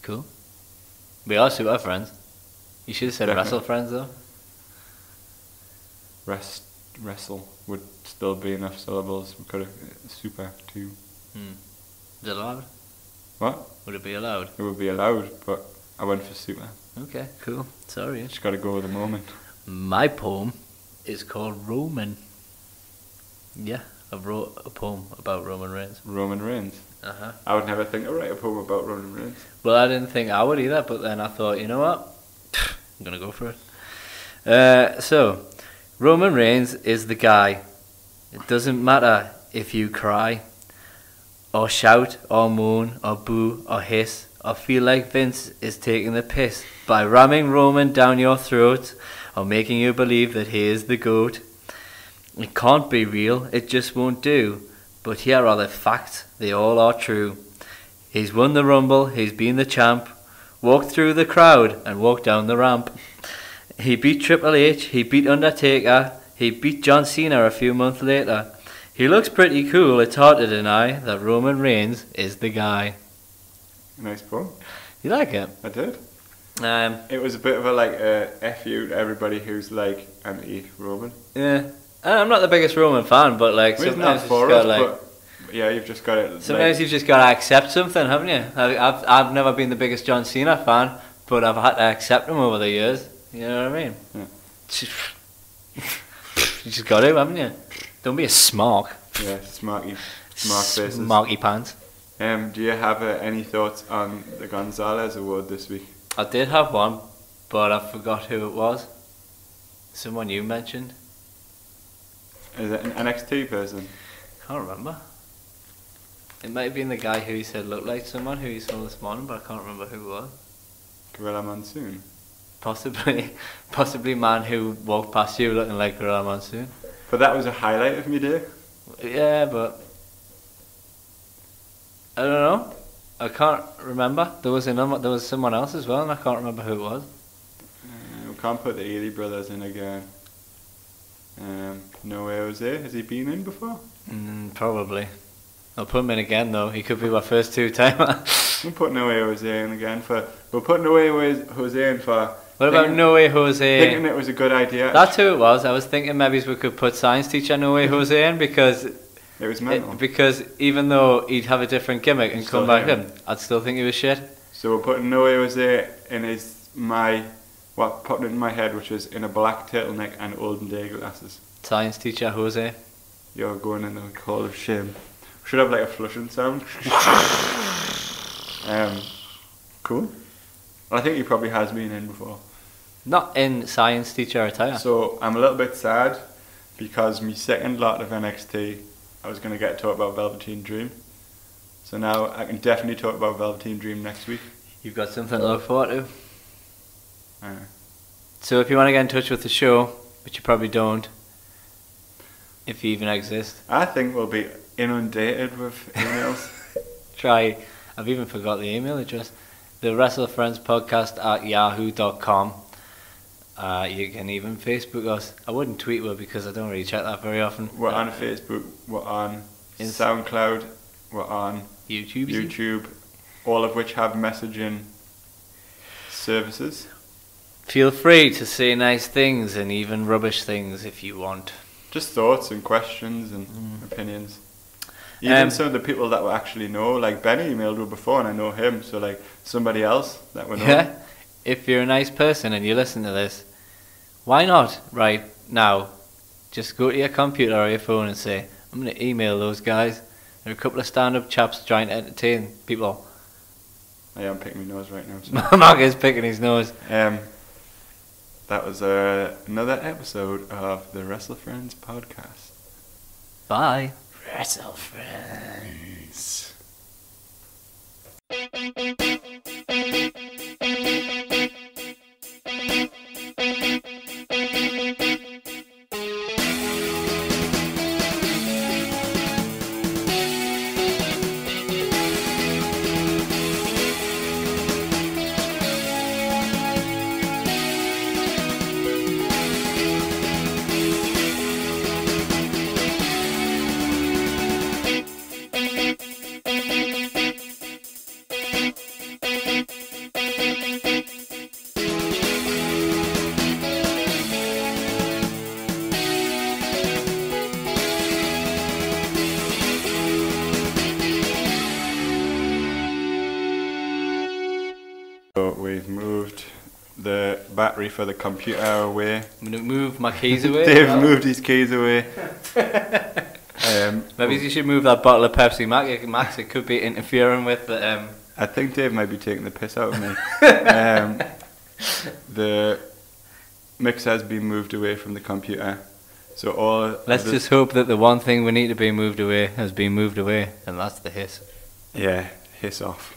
Cool. We are super friends. You should have said Definitely. WrestleFriends though. Wrestle would still be enough syllables. We could have super too. Is it allowed? What? Would it be allowed? It would be allowed, but I went for super. Okay, cool. Sorry. Just got to go with the moment. My poem is called Roman. Yeah, I wrote a poem about Roman Reigns. Roman Reigns. Uh-huh. I would never think to write a poem about Roman Reigns. Well, I didn't think I would either, but then I thought, you know what? I'm going to go for it. So, Roman Reigns is the guy. It doesn't matter if you cry, or shout, or moan, or boo, or hiss, or feel like Vince is taking the piss by ramming Roman down your throat, or making you believe that he is the GOAT. It can't be real, it just won't do. But here are the facts, they all are true. He's won the Rumble, he's been the champ, walked through the crowd and walked down the ramp. He beat Triple H, he beat Undertaker, he beat John Cena a few months later. He looks pretty cool, it's hard to deny that Roman Reigns is the guy. Nice poem. You like it? I did. Um, It was a bit of a F you to everybody who's like anti-Roman. yeah. I'm not the biggest Roman fan, but like Well, it's sometimes not you for just us, got like. but yeah, you've just got it. Sometimes you've just got to accept something, haven't you? I've never been the biggest John Cena fan, but I've had to accept him over the years. You know what I mean? Yeah. You just got to, haven't you? Don't be a smark. Yeah, smart faces. Smarky pants. Do you have any thoughts on the Gonzalez Award this week? I did have one, but I forgot who it was. Someone you mentioned. Is it an NXT person? Can't remember. It might have been the guy who he said looked like someone who he saw this morning, but I can't remember who it was. Gorilla Monsoon. Possibly man who walked past you looking like Gorilla Monsoon. But that was a highlight of me day. Yeah, but I don't know. I can't remember. There was someone else as well, and I can't remember who it was. We can't put the Ealy brothers in again. No way Jose. Has he been in before? Probably. I'll put him in again though. He could be my first 2-timer. We're putting away Jose in again we're putting away Jose in for. What about No Way Jose? Thinking it was a good idea. That's who it was. I was thinking maybe we could put science teacher No Way Jose in because It was mental. because even though he'd have a different gimmick and Still come back him. in, I'd still think he was shit. So we're putting No Way Jose in putting it in my head, which is in a black turtleneck and olden day glasses. Science teacher Jose. You're going in the hall of shame. We should have like a flushing sound. Cool. I think he probably has been in before. Not in science teacher attire. So I'm a little bit sad because my second lot of NXT, I was going to get to talk about Velveteen Dream. So now I can definitely talk about Velveteen Dream next week. You've got something to look forward to. So if you want to get in touch with the show, which you probably don't, if you even exist, I think we'll be inundated with emails. try. I've even forgot the email address. The WrestleFriends Podcast at yahoo.com. You can even Facebook us. I wouldn't tweet well because I don't really check that very often. We're on Facebook, we're on SoundCloud, we're on YouTube, all of which have messaging services. Feel free to say nice things and even rubbish things if you want. Just thoughts and questions and opinions. Even some of the people that we actually know, like Benny emailed me before and I know him, so like somebody else that we know. Yeah. If you're a nice person and you listen to this, why not right now just go to your computer or your phone and say, I'm going to email those guys. They're a couple of stand-up chaps trying to entertain people. I am picking my nose right now. So. Mark is picking his nose. That was another episode of the WrestleFriends Podcast. Bye. WrestleFriends. So we've moved the battery for the computer away. I'm going to move my keys away. Dave moved his keys away. Maybe you should move that bottle of Pepsi Max. It could be interfering with the... I think Dave might be taking the piss out of me. The mixer has been moved away from the computer. So all... Let's just hope that the one thing we need to be moved away has been moved away, and that's the hiss. Yeah, hiss off.